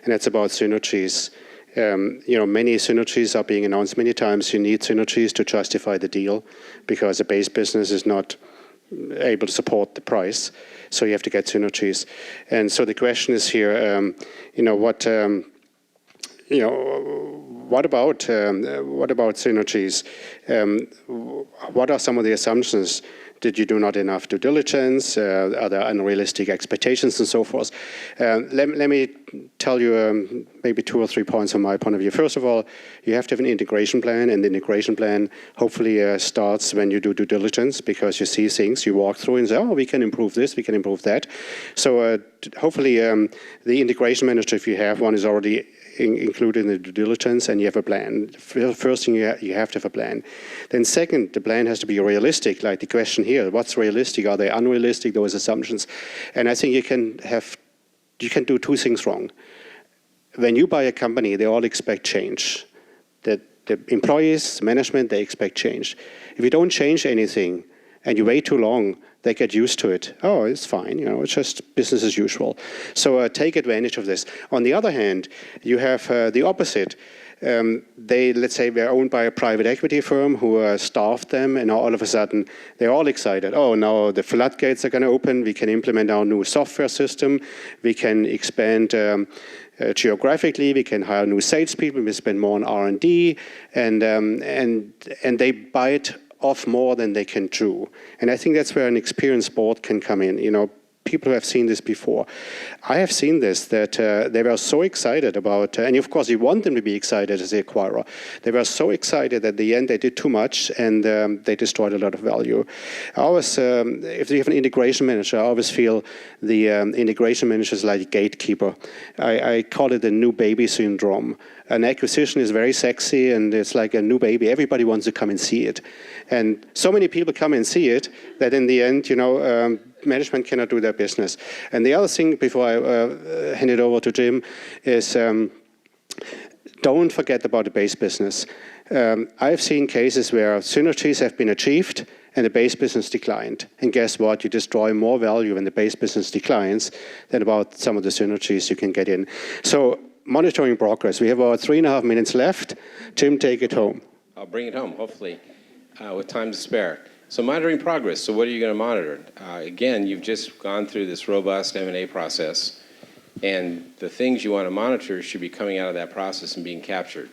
and it's about synergies. Many synergies are being announced many times. You need synergies to justify the deal because the base business is not able to support the price, so you have to get synergies. And so the question is here, what about synergies? What are some of the assumptions? Did you do not enough due diligence? Are there unrealistic expectations and so forth? Let me tell you maybe 2 or 3 points from my point of view. First of all, you have to have an integration plan, and the integration plan hopefully starts when you do due diligence, because you see things, you walk through and say, oh, we can improve this, we can improve that. So hopefully the integration manager, if you have one, is already included in the due diligence, and you have a plan. First thing, you have to have a plan. Then second, the plan has to be realistic, like the question here, what's realistic? Are they unrealistic, those assumptions? And I think you can do 2 things wrong. When you buy a company, they all expect change. The employees, management, they expect change. If you don't change anything and you wait too long, they get used to it. Oh, it's fine, it's just business as usual. So take advantage of this. On the other hand, you have the opposite. Let's say they're owned by a private equity firm who staffed them, and all of a sudden they're all excited. Oh, now the floodgates are going to open. We can implement our new software system. We can expand geographically. We can hire new salespeople. We spend more on R&D, and they bite off more than they can chew. And I think that's where an experienced board can come in. people who have seen this before. I have seen this, that they were so excited about, and of course you want them to be excited as the acquirer. They were so excited that at the end they did too much and they destroyed a lot of value. I always, if you have an integration manager, I always feel the integration manager is like a gatekeeper. I call it the new baby syndrome. An acquisition is very sexy and it's like a new baby. Everybody wants to come and see it. And so many people come and see it that in the end, management cannot do their business. And the other thing, before I hand it over to Jim, is don't forget about the base business. I've seen cases where synergies have been achieved and the base business declined. And guess what? You destroy more value when the base business declines than about some of the synergies you can get in. So monitoring progress. We have about 3.5 minutes left. Jim, take it home. I'll bring it home, hopefully, with time to spare. So monitoring progress. So what are you going to monitor? Again, you've just gone through this robust M&A process, and the things you want to monitor should be coming out of that process and being captured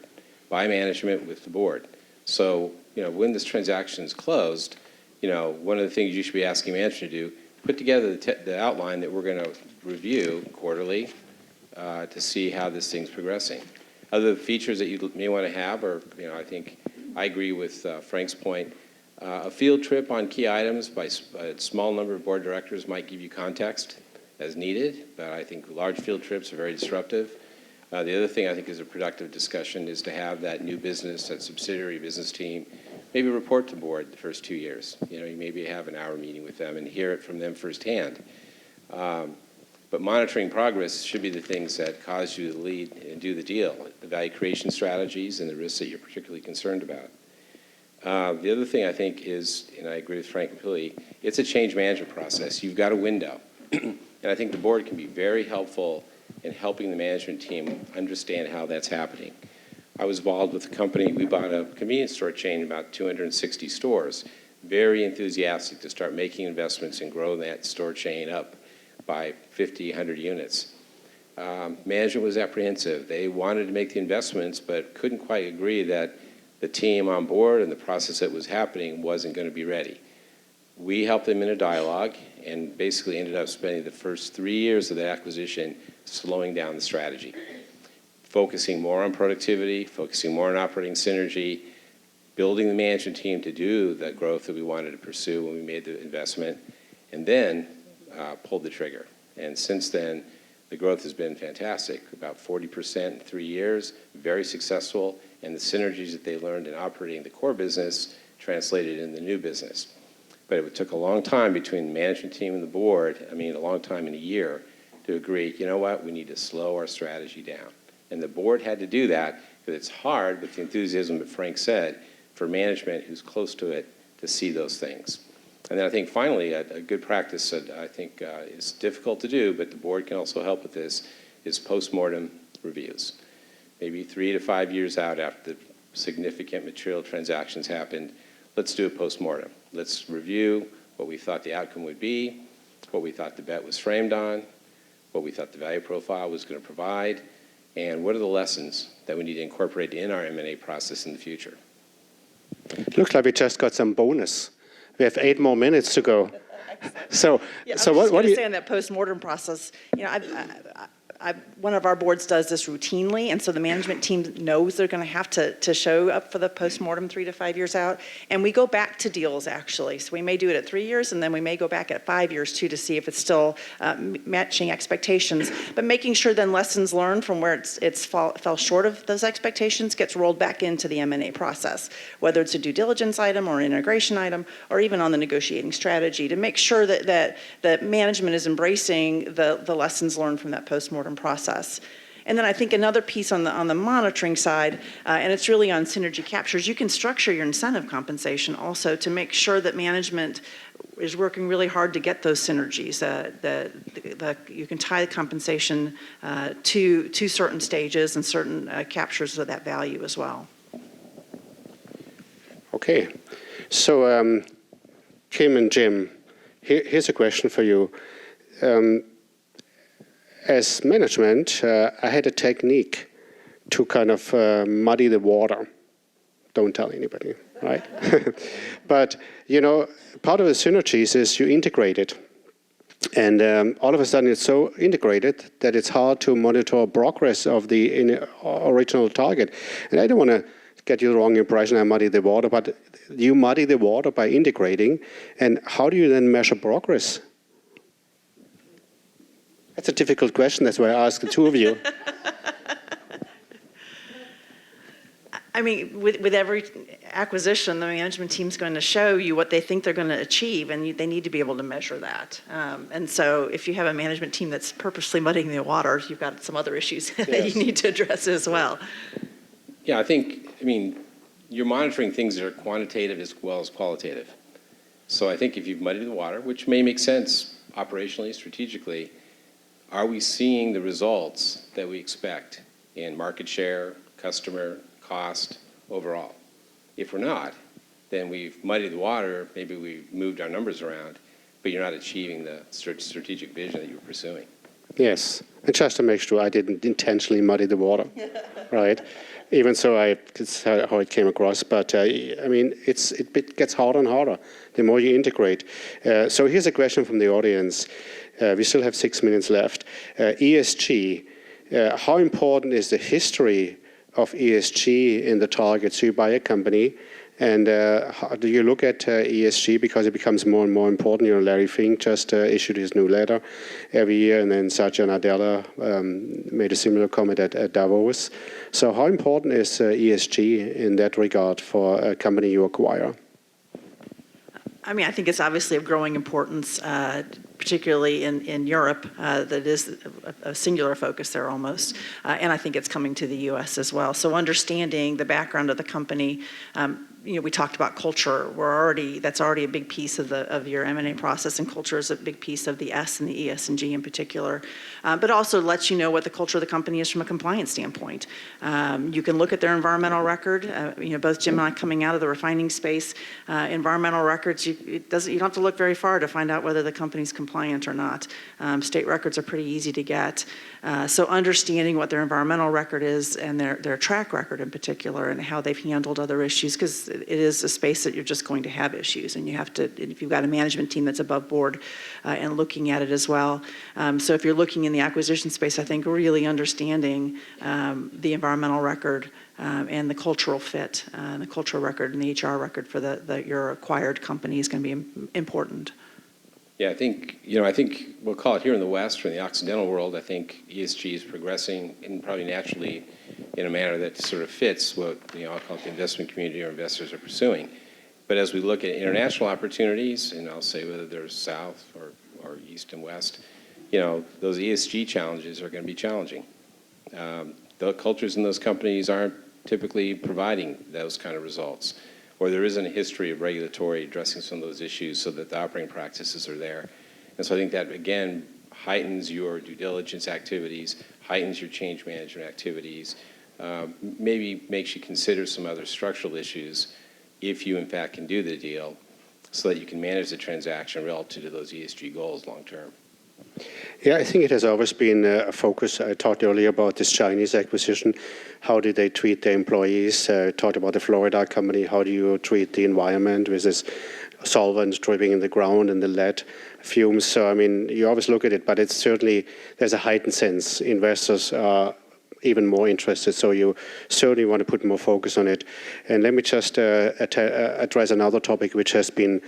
by management with the board. So, when this transaction is closed, one of the things you should be asking management to do, put together the outline that we're going to review quarterly to see how this thing's progressing. Other features that you may want to have are, I think I agree with Frank's point. A field trip on key items by a small number of board directors might give you context as needed, but I think large field trips are very disruptive. The other thing I think is a productive discussion is to have that new business, that subsidiary business team, maybe report to board the first 2 years. You maybe have an hour meeting with them and hear it from them firsthand. But monitoring progress should be the things that cause you to lead and do the deal, the value creation strategies and the risks that you're particularly concerned about. The other thing I think is, and I agree with Frank completely, it's a change management process. You've got a window. And I think the board can be very helpful in helping the management team understand how that's happening. I was involved with a company, we bought a convenience store chain, about 260 stores, very enthusiastic to start making investments and grow that store chain up by 50, 100 units. Management was apprehensive. They wanted to make the investments, but couldn't quite agree that the team on board and the process that was happening wasn't going to be ready. We helped them in a dialogue and basically ended up spending the first 3 years of the acquisition slowing down the strategy, focusing more on productivity, focusing more on operating synergy, building the management team to do the growth that we wanted to pursue when we made the investment, and then pulled the trigger. And since then, the growth has been fantastic, about 40% in 3 years, very successful, and the synergies that they learned in operating the core business translated in the new business. But it took a long time between the management team and the board, a long time in a year, to agree, you know what, we need to slow our strategy down. And the board had to do that because it's hard, with the enthusiasm that Frank said, for management who's close to it to see those things. And then I think finally, a good practice that I think is difficult to do, but the board can also help with this, is post-mortem reviews. Maybe 3 to 5 years out after the significant material transactions happened, let's do a post-mortem. Let's review what we thought the outcome would be, what we thought the bet was framed on, what we thought the value profile was going to provide, and what are the lessons that we need to incorporate in our M&A process in the future. Looks like we just got some bonus. We have 8 more minutes to go. So what do you say on that post-mortem process? One of our boards does this routinely, and so the management team knows they're going to have to show up for the post-mortem 3 to 5 years out. And we go back to deals, actually. So we may do it at 3 years, and then we may go back at 5 years, too, to see if it's still matching expectations. But making sure then lessons learned from where it's fell short of those expectations gets rolled back into the M&A process, whether it's a due diligence item or an integration item, or even on the negotiating strategy, to make sure that management is embracing the lessons learned from that post-mortem process. And then I think another piece on the monitoring side, and it's really on synergy captures, you can structure your incentive compensation also to make sure that management is working really hard to get those synergies. You can tie the compensation to certain stages and certain captures of that value as well. Okay, so Kim and Jim, here's a question for you. As management, I had a technique to kind of muddy the water. Don't tell anybody, right? But, part of the synergies is you integrate it. And all of a sudden, it's so integrated that it's hard to monitor progress of the original target. And I don't want to get you the wrong impression, I muddy the water, but you muddy the water by integrating. And how do you then measure progress? That's a difficult question. That's why I asked the two of you. I mean, with every acquisition, the management team's going to show you what they think they're going to achieve, and they need to be able to measure that. And so if you have a management team that's purposely muddying the waters, you've got some other issues that you need to address as well. Yeah, I mean, you're monitoring things that are quantitative as well as qualitative. So I think if you've muddied the water, which may make sense operationally, strategically, are we seeing the results that we expect in market share, customer, cost, overall? If we're not, then we've muddied the water, maybe we've moved our numbers around, but you're not achieving the strategic vision that you were pursuing. Yes, and just to make sure I didn't intentionally muddy the water, right? Even so, it's how it came across. But I mean, it gets harder and harder the more you integrate. So here's a question from the audience. We still have 6 minutes left. ESG, how important is the history of ESG in the targets? You buy a company, and how do you look at ESG because it becomes more and more important? You know, Larry Fink just issued his new letter every year, and then Satya Nadella made a similar comment at Davos. So how important is ESG in that regard for a company you acquire? I mean, I think it's obviously of growing importance, particularly in Europe. That is a singular focus there almost. And I think it's coming to the U.S. as well. So understanding the background of the company, you know, we talked about culture. That's already a big piece of your M&A process, and culture is a big piece of the S and the E, S and G in particular. But also lets you know what the culture of the company is from a compliance standpoint. You can look at their environmental record. You know, both Jim and I coming out of the refining space, environmental records. You don't have to look very far to find out whether the company's compliant or not. State records are pretty easy to get. So understanding what their environmental record is and their track record in particular, and how they've handled other issues, because it is a space that you're just going to have issues, and you have to, if you've got a management team that's above board and looking at it as well. So if you're looking in the acquisition space, I think really understanding the environmental record and the cultural fit, the cultural record and the HR record for your acquired company is going to be important. Yeah, I think we'll call it here in the West or in the Occidental world, I think ESG is progressing and probably naturally in a manner that sort of fits what, I'll call it the investment community or investors are pursuing. But as we look at international opportunities, and I'll say whether they're South or East and West, those ESG challenges are going to be challenging. The cultures in those companies aren't typically providing those kind of results, or there isn't a history of regulatory addressing some of those issues so that the operating practices are there. And so I think that, again, heightens your due diligence activities, heightens your change management activities, maybe makes you consider some other structural issues if you, in fact, can do the deal so that you can manage the transaction relative to those ESG goals long term. Yeah, I think it has always been a focus. I talked earlier about this Chinese acquisition. How did they treat their employees? Talked about the Florida company. How do you treat the environment with this solvents dripping in the ground and the lead fumes? So, I mean, you always look at it, but it's certainly, there's a heightened sense. Investors are even more interested, so you certainly want to put more focus on it. And let me just address another topic which has been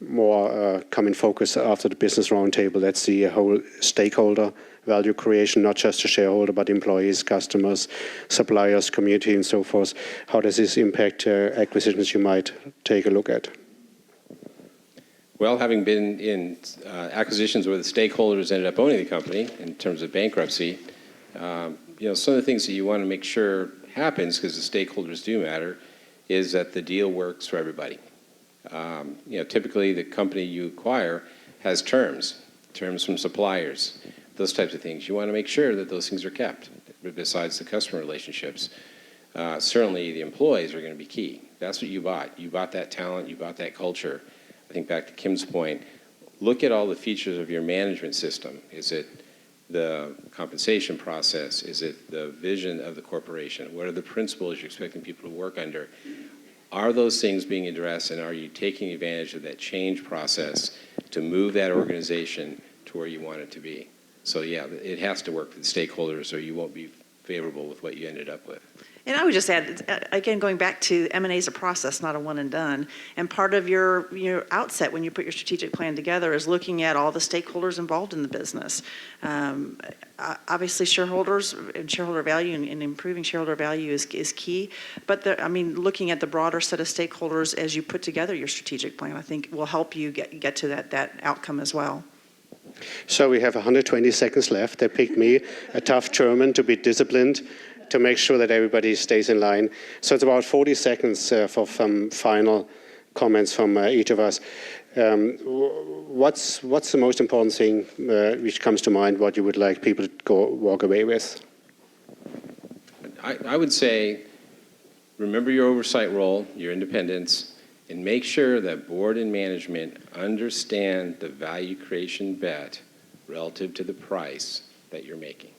more come in focus after the business roundtable. That's the whole stakeholder value creation, not just the shareholder, but employees, customers, suppliers, community, and so forth. How does this impact acquisitions you might take a look at? Well, having been in acquisitions where the stakeholders ended up owning the company in terms of bankruptcy, some of the things that you want to make sure happens, because the stakeholders do matter, is that the deal works for everybody. Typically the company you acquire has terms from suppliers, those types of things. You want to make sure that those things are kept, besides the customer relationships. Certainly the employees are going to be key. That's what you bought. You bought that talent, you bought that culture. I think back to Kim's point, look at all the features of your management system. Is it the compensation process? Is it the vision of the corporation? What are the principles you're expecting people to work under? Are those things being addressed, and are you taking advantage of that change process to move that organization to where you want it to be? So yeah, it has to work for the stakeholders or you won't be favorable with what you ended up with. And I would just add, again, going back to M&A is a process, not a one and done. And part of your outset when you put your strategic plan together is looking at all the stakeholders involved in the business. Obviously, shareholders and shareholder value and improving shareholder value is key. But looking at the broader set of stakeholders as you put together your strategic plan, I think will help you get to that outcome as well. So we have 120 seconds left. They picked me, a tough German, to be disciplined, to make sure that everybody stays in line. So it's about 40 seconds for some final comments from each of us. What's the most important thing which comes to mind, what you would like people to walk away with? I would say, remember your oversight role, your independence, and make sure that board and management understand the value creation bet relative to the price that you're making.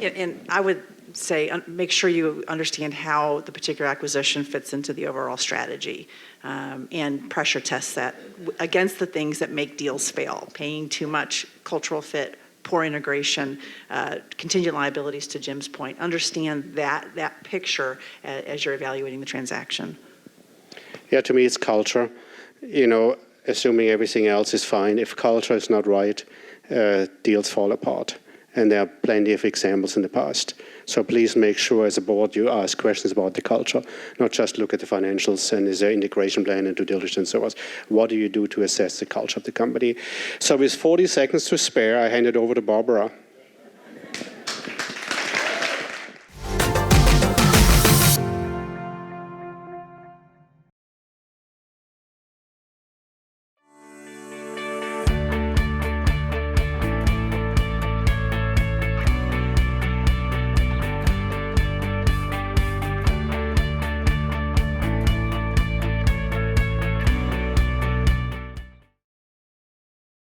And I would say make sure you understand how the particular acquisition fits into the overall strategy and pressure test that against the things that make deals fail. Paying too much, cultural fit, poor integration, contingent liabilities, to Jim's point. Understand that picture as you're evaluating the transaction. Yeah, to me it's culture. Assuming everything else is fine, if culture is not right, deals fall apart. And there are plenty of examples in the past. So please make sure as a board you ask questions about the culture, not just look at the financials and is there integration plan and due diligence and so on. What do you do to assess the culture of the company? So with 40 seconds to spare, I hand it over to Barbara.